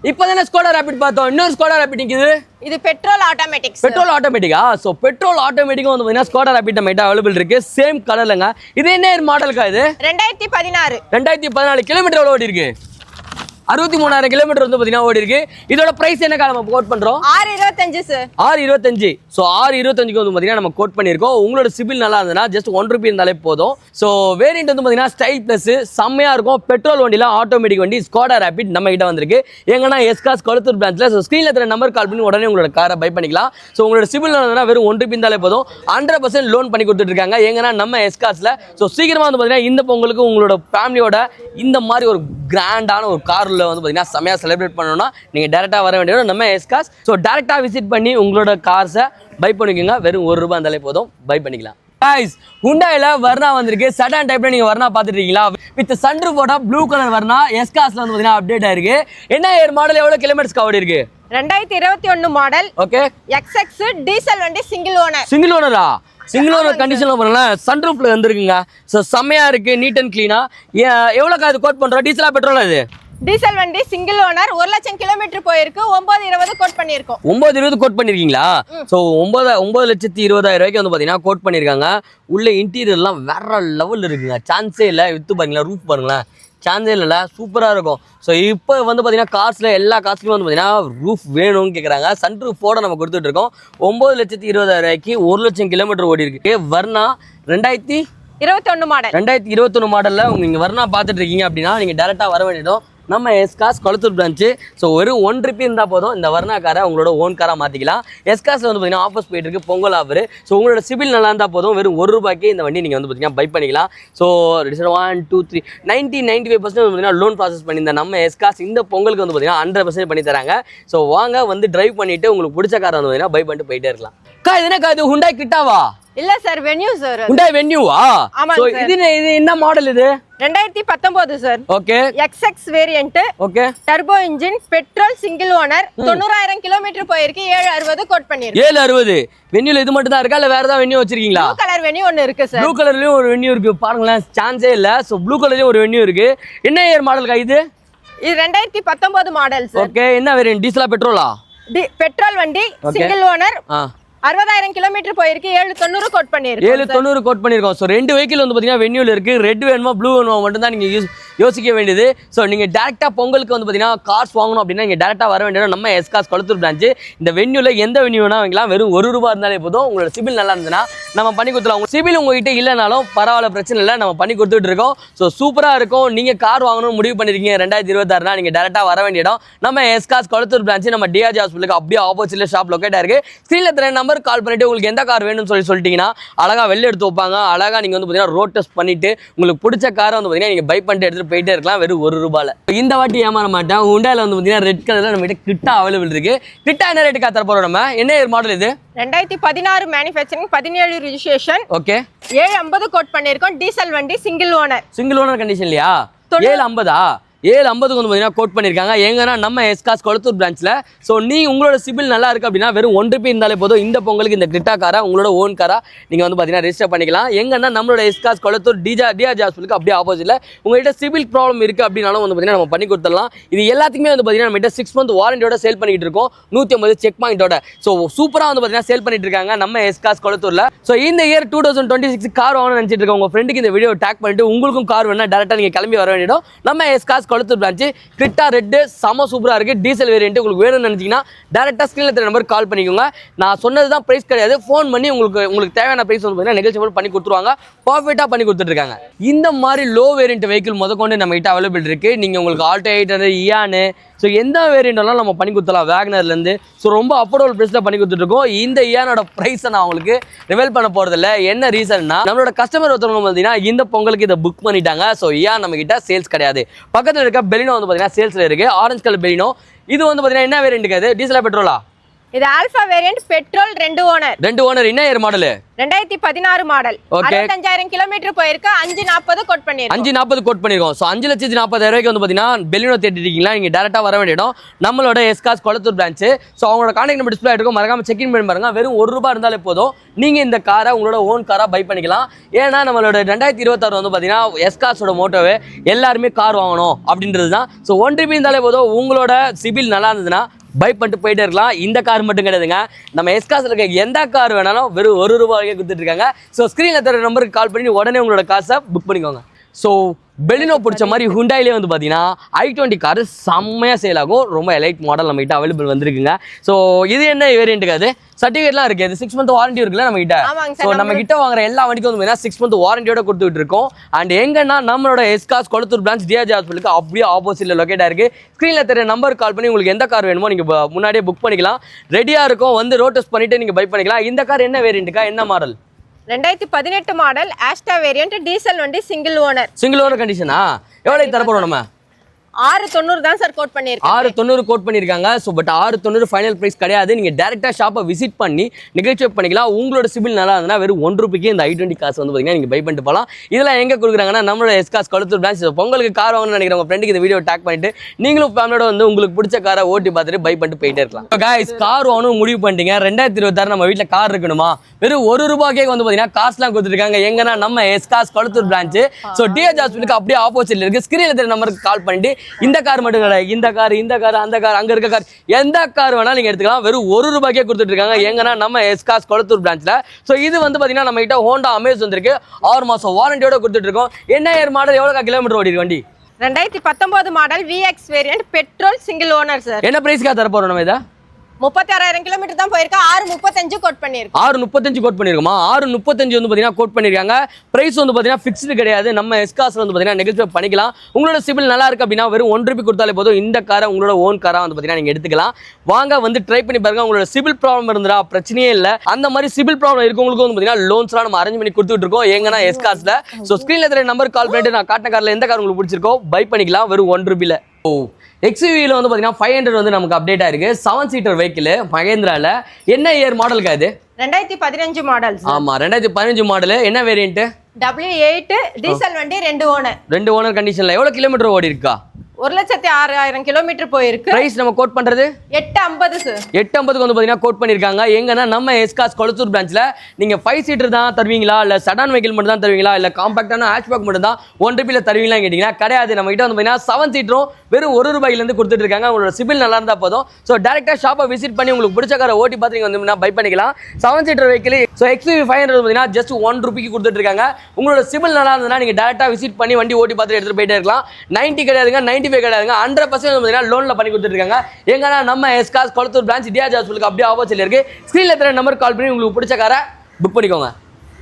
இப்பதானே ஸ்கோடா ராபிட் பார்த்தோம். இன்னொரு ஸ்கோடா ராபிட் நிக்குது. இது பெட்ரோல் ஆட்டோமேட்டிக். பெட்ரோல் ஆட்டோமேட்டிக்கா? சோ பெட்ரோல் ஆட்டோமேட்டிக்கும் வந்து பாத்தீங்கன்னா ஸ்கோடா ராபிட் நம்ம கிட்ட அவைலபிள் இருக்கு. சேம் கலர்லங்க. இது என்ன மாடலுக்கா? இது 2014 கிலோமீட்டர் எவ்வளவு ஓடி இருக்கு? 63,000 கிலோமீட்டர் வந்து பாத்தீங்கன்னா ஓடி இருக்கு. இதோட பிரைஸ் என்ன நம்ம கோட் பண்றோம்? 6.25 சார். 6.25. ஸோ 6.25க்கு வந்து பாத்தீங்கன்னா நம்ம கோட் பண்ணியிருக்கோம். உங்களோட சிபில் நல்லா இருந்ததுன்னா ஜஸ்ட் ₹1 இருந்தாலே போதும். ஸோ வேரியன்ட் வந்து பாத்தீங்கன்னா ஸ்டைல் பிளஸ் செம்மையா இருக்கும். பெட்ரோல் வண்டியில ஆட்டோமேட்டிக் வண்டி ஸ்கோடா ராபிட் நம்ம கிட்ட வந்திருக்கு. எங்கன்னா எஸ்காஸ் கொளத்தூர் பிரான்ச்ல. ஸோ ஸ்கிரீன்ல இருக்கிற நம்பர் கால் பண்ணி உடனே உங்களோட காரை பை பண்ணிக்கலாம். ஸோ உங்களோட சிபில் இருந்ததுன்னா வெறும் ₹1 இருந்தாலே போதும். 100% லோன் பண்ணி கொடுத்துட்டு இருக்காங்க. எங்கன்னா நம்ம எஸ்காஸ்ல. ஸோ சீக்கிரமா வந்து பாத்தீங்கன்னா இந்த பொங்கலுக்கு உங்களோட ஃபேமிலியோட இந்த மாதிரி ஒரு கிராண்டான ஒரு கார்ல வந்து பாத்தீங்கன்னா செமையா செலிப்ரேட் பண்ணணும்னா நீங்க டைரக்டா வர வேண்டியது நம்ம எஸ்காஸ். ஸோ டைரக்டா விசிட் பண்ணி உங்களோட கார்ஸை பை பண்ணிக்கோங்க. வெறும் ₹1 இருந்தாலே போதும். பை பண்ணிக்கலாம். गाइस Hyundaiல வர்னா வந்திருக்கு. செடான் டைப்ல நீங்க வர்னா பாத்துட்டு இருக்கீங்களா? வித் சன்ரூஃபோட ப்ளூ கலர் வர்னா எஸ்காஸ்ல வந்து பாத்தீங்கன்னா அப்டேட் ஆயிருக்கு. என்ன இயர் மாடல், எவ்வளவு கிலோமீட்டர்ஸ் கவர் இருக்கு? 2021 மாடல். ஓகே. XX டீசல் வண்டி, சிங்கிள் ஓனர். சிங்கிள் ஓனரா? சிங்கிள் ஓனர் கண்டிஷன்ல போறல சன்ரூஃப்ல வந்திருக்குங்க. சோ செமையா இருக்கு, நீட் அண்ட் க்ளீனா. எவ்வளவு அது கோட் பண்றோம்? டீசலா பெட்ரோலா இது? டீசல் வண்டி, சிங்கிள் ஓனர், 1,00,000 கிலோமீட்டர் போயிருக்கு. 9,20 கோட் பண்ணிருக்கோம். 9,20 கோட் பண்ணிருக்கீங்களா? சோ 9,20,000 ரூபாய்க்கு வந்து பாத்தீங்கன்னா கோட் பண்ணிருக்காங்க. உள்ள இன்டீரியர்லாம் வேற லெவல் இருக்குங்க. சான்ஸே இல்ல. வித்து பாருங்களேன், ரூஃப் பாருங்களேன், சான்ஸே இல்ல, சூப்பரா இருக்கும். ஸோ இப்போ வந்து பார்த்தீங்கன்னா கார்ஸ்ல எல்லா கார்ஸ்லையும் வந்து பார்த்தீங்கன்னா ரூஃப் வேணும்னு கேட்குறாங்க. சன் ரூஃபோட நம்ம கொடுத்துட்டு இருக்கோம். 9,20,000 ரூபாய்க்கு 1,00,000 கிலோமீட்டர் ஓடி இருக்கு. வர்னா 2021 மாடல். 2021 மாடல்ல நீங்க வர்னா பார்த்துட்டு இருக்கீங்க அப்படின்னா நீங்க டேரக்டா வர வேண்டியதும் நம்ம எஸ்காஸ் கொளத்தூர் பிரான்ச்சு. ஸோ வெறும் ₹1 இருந்தால் போதும் இந்த வர்னா காரை உங்களோட ஓன் காராக மாற்றிக்கலாம். எஸ்காஸில் வந்து பார்த்தீங்கன்னா ஆஃபர்ஸ் போயிட்டு இருக்கு, பொங்கல் ஆஃபர். ஸோ உங்களோட சிபில் நல்லா இருந்தால் போதும், வெறும் ₹1 இந்த வண்டி நீங்கள் வந்து பார்த்தீங்கன்னா பை பண்ணிக்கலாம். ஸோ 1 2 3 95% வந்து பார்த்தீங்கன்னா லோன் ப்ராசஸ் பண்ணியிருந்த நம்ம எஸ்காஸ் இந்த பொங்கலுக்கு வந்து பார்த்தீங்கன்னா 100% பண்ணி தராங்க. ஸோ வாங்க வந்து டிரைவ் பண்ணிட்டு உங்களுக்கு பிடிச்ச காரை வந்து பார்த்தீங்கன்னா பை பண்ணிட்டு போயிட்டே இருக்கலாம். இது என்ன இது ஹுண்டாய் கிட்டாவா? இல்ல சார், வென்யூ சார். ஹுண்டாய் வென்யூவா? சோ இது என்ன மாடல் இது? 2019 sir. Okay. XX variant. Okay. Turbo engine, petrol, single owner, 90,000 kilometre போயிருக்கு. 760 கோட் பண்ணிருக்கு. 760. வென்யூல இது மட்டும் தான் இருக்கா இல்ல வேற ஏதாவது வென்யூ வச்சிருக்கீங்களா? ப்ளூ கலர் வென்யூ ஒன்னு இருக்கு சார். ப்ளூ கலர்லயும் ஒரு வென்யூ இருக்கு பாருங்களேன், சான்ஸே இல்ல. சோ ப்ளூ கலர்லயும் ஒரு வென்யூ இருக்கு. என்ன இயர் மாடல்கா இது? இது 2019 மாடல் சார். ஓகே. என்ன வேரியன்ட்? டீசலா பெட்ரோலா? பெட்ரோல் வண்டி, சிங்கிள் ஓனர், 60,000 கிலோமீட்டர் போயிருக்கு. 790 கோட் பண்ணிருக்கு. 790 கோட் பண்ணிருக்கோம். ஸோ 2 வெஹிக்கிள் வந்து பார்த்தீங்கன்னா வென்யூல இருக்கு. ரெட் வேணுமா ப்ளூ வேணுமா மட்டும் தான் நீங்க யோசிக்க வேண்டியது. ஸோ நீங்க டேரக்டா பொங்கலுக்கு வந்து பார்த்தீங்கன்னா கார்ஸ் வாங்கணும் அப்படின்னா நீங்க டேரக்டா வர வேண்டியது நம்ம எஸ்காஸ் கொளத்தூர் பிரான்ச். இந்த வென்யூல எந்த வென்யூ வேணா வாங்கலாம். வெறும் ₹1 இருந்தாலே போதும். உங்களோட சிபில் நல்லா இருந்ததுன்னா நம்ம பண்ணி கொடுத்துலாம். உங்க சிபில் உங்ககிட்ட இல்லைனாலும் பரவாயில்ல, பிரச்சனை இல்லை, நம்ம பண்ணி கொடுத்துட்டு இருக்கோம். ஸோ சூப்பரா இருக்கும். நீங்க கார் வாங்கணும்னு முடிவு பண்ணிருக்கீங்க 2026 நீங்க டேரக்டா வர வேண்டிய இடம் நம்ம எஸ்காஸ் கொளத்தூர் பிரான்ச். நம்ம டிஆர்ஜி ஹாஸ்பிட்டலுக்கு அப்படியே ஆப்போசிட்ல ஷாப் லொக்கேட் ஆயிருக்கு. ஸ்க்ரீன்ல தெரிய நம்பர் கால் பண்ணிட்டு உங்களுக்கு எந்த கார் வேணும்னு சொல்லிட்டீங்கன்னா அழகா வெளில எடுத்து வைப்பாங்க. அழகா நீங்க வந்து பார்த்தீங்கன்னா ரோட் டெஸ்ட் பண்ணிட்டு உங்களுக்கு பிடிச்ச காரை வந்து பார்த்தீங்கன்னா நீங்க பை பண்ணிட்டு எடுத்துட்டு போயிட்டே இருக்கலாம். வெறும் ₹1. இந்த வாட்டி ஏமாற மாட்டேன். ஹுண்டாயில வந்து பார்த்தீங்கன்னா ரெட் கலர்ல நம்ம கிட்ட கிட்டா அவைலபிள் இருக்கு. கிட்டா என்ன ரேட்டுக்கு தர போறோம்? நம்ம என்ன மாடல் இது? 2016 மேனுஃபேக்சரிங், 17 ரிஜிஸ்ட்ரேஷன். ஓகே. 750 கோட் பண்ணிருக்கோம். டீசல் வண்டி, single owner. Single owner condition இல்லையா? 750. 750 வந்து பார்த்தீங்கன்னா கோட் பண்ணியிருக்காங்க. எங்கன்னா நம்ம எஸ்காஸ் கொளத்தூர் பிரான்ச்சில். ஸோ நீங்கள் உங்களோட சிபில் நல்லா இருக்குது அப்படின்னா வெறும் 1 ரூபி இருந்தாலே போதும் இந்த பொங்கலுக்கு இந்த கிரிட்டா காரை உங்களோட ஓன் காரா நீங்கள் வந்து பார்த்தீங்கன்னா ரெஜிஸ்டர் பண்ணிக்கலாம். எங்கன்னா நம்மளோட எஸ்காஸ் கொளத்தூர் டிஆர்ஜி ஹாஸ்பிட்டலுக்கு அப்படியே ஆப்போசிட்டில் உங்கள்கிட்ட சிபில் ப்ராப்ளம் இருக்குது அப்படின்னாலும் வந்து பார்த்தீங்கன்னா நம்ம பண்ணி கொடுத்துடலாம். இது எல்லாத்துக்குமே வந்து பார்த்தீங்கன்னா நம்மகிட்ட 6 மந்த் வாரண்டியோட சேல் பண்ணிட்டு இருக்கோம் 150 செக் பாயிண்டோட. ஸோ சூப்பராக வந்து பார்த்தீங்கன்னா சேல் பண்ணிட்டு இருக்காங்க நம்ம எஸ்காஸ் கொளத்தூரில். ஸோ இந்த இயர் 2026 கார் வாங்கணும்னு நினச்சிட்டு இருக்கோம். உங்கள் ஃப்ரெண்டுக்கு இந்த வீடியோ டேக் பண்ணிட்டு உங்களுக்கும் கார் வேணா டேரெக்டாக நீங்கள் கிளம்பி வர வேண்டியதும் நம்ம எஸ்காஸ் கொளத்தூர் பிரான்ச்சு. கிரிட்டா ரெட் செம சூப்பராக இருக்குது. டீசல் வேரியன்ட் உங்களுக்கு வேணும்னு நினச்சிங்கன்னா டேரெக்டாக ஸ்க்ரீனில் தெரிய நம்பர் கால் பண்ணிக்கோங்க. நான் சொன்னது தான் ப்ரைஸ் கிடையாது. ஃபோன் பண்ணி உங்களுக்கு தேவையான ப்ரைஸ் வந்து பார்த்தீங்கன்னா நெகோஷியபிள் பண்ணி கொடுத்துருவாங்க. பர்ஃபெக்டாக பண்ணி கொடுத்துட்ருக்காங்க. இந்த மாதிரி லோ வேரியன்ட் வெஹிக்கிள் முதற்கொண்டு நம்ம கிட்ட அவைலபிள் இருக்குது. நீங்கள் உங்களுக்கு ஆல்டோ 800 இயானு ஸோ எந்த வேரியண்ட்லாம் நம்ம பண்ணி கொடுத்தலாம் வேகனர்லேருந்து. ஸோ ரொம்ப அஃபோர்டபுள் ப்ரைஸில் பண்ணி கொடுத்துட்ருக்கோம். இந்த இயானோட ப்ரைஸை நான் உங்களுக்கு ரிவீல் பண்ண போகிறதில்ல. என்ன ரீசன்னா நம்மளோட கஸ்டமர் ஒருத்தவங்க பார்த்தீங்கன்னா இந்த பொங்கலுக்கு இதை புக் பண்ணிட்டாங்க. ஸோ இயான் நம்ம கிட்ட சேல்ஸ் கிடையாது. பக்கத்தில் இருக்க பெலினோ வந்து பார்த்தீங்கன்னா சேல்ஸில் இருக்குது. Orange colour Baleno. இது வந்து பார்த்தீங்கன்னா என்ன வேரியன்ட் அது? டீசலா பெட்ரோலா? இது ஆல்ஃபா வேரியன்ட் பெட்ரோல் 2 ஓனர். என்ன இயர் மாடல்? 2016 மாடல். 65000 கிலோமீட்டர் போயிருக்கு. 540 கோட் பண்ணிருக்கோம். 540 கோட் பண்ணிருக்கோம். சோ 5,40,000 வந்து பாத்தீங்கன்னா பெலினோ தேடிட்டு இருக்கீங்களா? நீங்க டைரக்டா வர வேண்டிய இடம் நம்மளோட எஸ்காஸ் கொளத்தூர் பிரான்ச். சோ அவங்களோட கான்டாக்ட் நம்பர் டிஸ்ப்ளே ஆயிட்டு மறக்காம செக் இன் பண்ணி பாருங்க. வெறும் 1 ரூபாய் இருந்தாலே போதும் நீங்க இந்த காரை உங்களோட ஓன் காரா பை பண்ணிக்கலாம். ஏன்னா நம்மளோட 2026 வந்து பாத்தீங்கன்னா எஸ்காஸோட மோட்டோவே எல்லாருமே கார் வாங்கணும் அப்படின்றது தான். ஸோ 1 ரூபாய் இருந்தாலே போதும் உங்களோட சிபில் நல்லா இருந்ததுன்னா பை பண்ணிட்டு போயிட்டே இருக்கலாம். இந்த கார் மட்டும் கிடையாதுங்க. நம்ம எஸ்காஸ்ல இருக்க எந்த கார் வேணாலும் வெறும் 1 ரூபாய்க்கே கொடுத்துட்டு இருக்காங்க. ஸோ ஸ்க்ரீனில் தர நம்பருக்கு கால் பண்ணி உடனே உங்களோட காசை புக் பண்ணிக்கோங்க. ஸோ பெலினோ பிடிச்ச மாதிரி ஹுண்டாயிலே வந்து பார்த்தீங்கன்னா i20 கார் செம்மையாக சேல் ஆகும். ரொம்ப எலைட் மாடல் நம்ம கிட்ட அவைலபிள் வந்துருக்குங்க. ஸோ இது என்ன வேரியன்ட்டுக்கு அது சர்டிஃபிகேட்லாம் இருக்குது. இது 6 மந்த் வாரண்டி இருக்குல்ல நம்ம கிட்ட. ஸோ நம்ம கிட்ட வாங்குற எல்லா வண்டிக்கும் வந்து பார்த்தீங்கன்னா 6 மந்த் வாரண்டியோட கொடுத்துட்டு இருக்கோம். அண்ட் எங்கன்னா நம்மளோட எஸ்காஸ் கொளத்தூர் பிரான்ச் டிஆர்ஜி ஹாஸ்பிட்டலுக்கு அப்படியே ஆப்போசிட்டில் லொக்கேட்டாக இருக்குது. ஸ்க்ரீனில் தெரிய நம்பர் கால் பண்ணி உங்களுக்கு எந்த கார் வேணுமோ நீங்கள் முன்னாடியே புக் பண்ணிக்கலாம். ரெடியாக இருக்கும். வந்து ரோட் டெஸ்ட் பண்ணிட்டு நீங்கள் பை பண்ணிக்கலாம். இந்த கார் என்ன வேரியன்ட்டுக்கா? என்ன model? 2018 model Asta variant diesel வண்டி சிங்கிள் ஓனர் கண்டிஷனா? எவ்வளவு தரப்போறோம் நம்ம? 690 தான் சார் கோட் பண்ணிருக்காங்க. 690 கோட் பண்ணிருக்காங்க. சோ பட் 690 ஃபைனல் பிரைஸ் கிடையாது. நீங்க டைரக்டா ஷாப்பை விசிட் பண்ணி நெகோஷியேட் பண்ணிக்கலாம். உங்களோட சிபில் நல்லா இருந்தா வெறும் 1 ரூபாய்க்கு இந்த i20 காசு வந்து பாத்தீங்கன்னா நீங்க பை பண்ணிட்டு போலாம். இதெல்லாம் எங்க கொடுக்குறாங்கன்னா நம்மளோட எஸ்காஸ் கொளத்தூர் பிரான்ச். பொங்கலுக்கு கார் வாங்கணும்னு நினைக்கிற உங்க ஃப்ரெண்டுக்கு இந்த வீடியோ டேக் பண்ணிட்டு நீங்களும் ஃபேமிலியோட வந்து உங்களுக்கு பிடிச்ச காரை ஓட்டி பார்த்துட்டு பை பண்ணிட்டு போயிட்டே இருக்கலாம். கைஸ் கார் வாங்கணும் முடிவு பண்ணிட்டீங்க. 2026 நம்ம வீட்டில் கார் இருக்கணுமா? வெறும் 1 ரூபாய்க்கே வந்து பாத்தீங்கன்னா காசுலாம் கொடுத்துருக்காங்க. எங்கன்னா நம்ம எஸ்காஸ் கொளத்தூர் பிரான்ச். ஸோ டிஆர்ஜி ஹாஸ்பிட்டலுக்கு அப்படியே ஆப்போசிட்ல இருக்கு. ஸ்கிரீன்ல தெரிய நம்பருக்கு கால் பண்ணிட்டு இந்த கார் மட்டும் இந்த கார் அந்த கார் அங்க இருக்க கார் எந்த கார் வேணாலும் நீங்க எடுத்துக்கலாம். வெறும் 1 ரூபாய்க்கே கொடுத்துட்டு இருக்காங்க. எங்கன்னா நம்ம எஸ்காஸ் கொளத்தூர் பிரான்ச்ல. சோ இது வந்து பாத்தீங்கன்னா நம்ம கிட்ட ஹோண்டா அமேஸ் வந்திருக்கு. 6 மாசம் வாரண்டியோட கொடுத்துட்டு இருக்கோம். என்ன இயர் மாடல்? எவ்வளவு கிலோமீட்டர் ஓடி வண்டி? 2019 model VX variant petrol single owner sir. என்ன பிரைஸ்க்கா தர போறோம் நம்ம இத? 36000 கிலோமீட்டர் தான் போயிருக்கா. 635 கோட் பண்ணிருக்கோம். 635 கோட் பண்ணிருக்கோமா? 635 வந்து பாத்தீங்கன்னா கோட் பண்ணிருக்காங்க. பிரைஸ் வந்து பாத்தீங்கன்னா ஃபிக்ஸ்டு கிடையாது. நம்ம எஸ்காஸ்ல வந்து பாத்தீங்கன்னா நெகோஷியேட் பண்ணிக்கலாம். உங்களோட சிபில் நல்லா இருக்கு அப்படின்னா வெறும் 1 ரூபாய் கொடுத்தாலே போதும் இந்த காரை உங்களோட ஓன் காரா வந்து பாத்தீங்கன்னா நீங்க எடுத்துக்கலாம். வாங்க வந்து ட்ரை பண்ணி பாருங்க. உங்களோட சிபில் ப்ராப்ளம் இருந்தா பிரச்சனையே இல்ல. அந்த மாதிரி சிபில் ப்ராப்ளம் இருக்கவங்களுக்கு வந்து பாத்தீங்கன்னா லோன்ஸ்லாம் நம்ம அரேஞ்ச் பண்ணி கொடுத்துட்டு இருக்கோம். எங்கன்னா எஸ்காஸ்ல. சோ ஸ்கிரீன்ல தெரிய நம்பர் கால் பண்ணிட்டு நான் காட்டின கார்ல எந்த கார் உங்களுக்கு பிடிச்சிருக்கோ பை பண்ணிக்கலாம் வெறும் 1 ரூபாயில. XUV-ல வந்து பாத்தீங்கன்னா 500 வந்து நமக்கு அப்டேட் ஆயிருக்கு. 7 சீட்டர் வெஹிக்கிள் மகேந்திரால. என்ன இயர் மாடல் அது? 2015 மாடல். ஆமா 2015 மாடல். என்ன வேரியன்ட்? W8 டீசல் வண்டி 2 ஓனர் கண்டிஷன்ல. எவ்வளவு கிலோமீட்டர் ஓடி இருக்கா? 1,06,000 கிலோமீட்டர் போயிருக்கு. பிரைஸ் நம்ம கோட் பண்றது 850 சார். 850 வந்து பாத்தீங்கன்னா கோட் பண்ணிருக்காங்க. எங்கன்னா நம்ம எஸ்காஸ் கொளத்தூர் பிரான்ச்ல. நீங்க 5 சீட்டர் தான் தருவீங்களா இல்ல செடான் வெஹிக்கிள் மட்டும் தான் தருவீங்களா இல்ல காம்பாக்டான ஹேட்ச்பேக் மட்டும் தான் 1 ரூபாயில தருவீங்களா கேட்டீங்கன்னா கிடையாது. நம்ம கிட்ட வந்து பாத்தீங்கன்னா 7 சீட்டரும் வெறும் 1 ரூபாயில இருந்து கொடுத்துட்டு இருக்காங்க. உங்களோட சிபில் நல்லா இருந்தா போதும். சோ டைரக்டா ஷாப்பை விசிட் பண்ணி உங்களுக்கு பிடிச்ச காரை ஓட்டி பார்த்து நீங்க வந்து பை பண்ணிக்கலாம். 7 சீட்டர் வெஹிக்கிள். சோ XUV 500 பாத்தீங்கன்னா ஜஸ்ட் 1 ரூபாய்க்கு கொடுத்துட்டு இருக்காங்க. உங்களோட சிபில் நல்லா இருந்ததுன்னா நீங்க டைரக்டா விசிட் பண்ணி வண்டி ஓட்டி பார்த்து எடுத்துட்டு போயிட்டே இருக்கலாம். 90 கிடையாதுங்க, 95 கிடையாதுங்க, 100% லோன்ல பண்ணி கொடுத்துட்டு இருக்காங்க. எங்கன்னா நம்ம எஸ்காஸ் கொளத்தூர் பிரான்ச் டிஆர்ஜி ஹாஸ்பிட்டலுக்கு அப்படியே ஆப்போசிட்ல இருக்கு. ஸ்கிரீன்ல தெரிய நம்பர் கால் பண்ணி உங்களுக்கு பிடிச்ச காரை புக் பண்ணிக்கோங்க.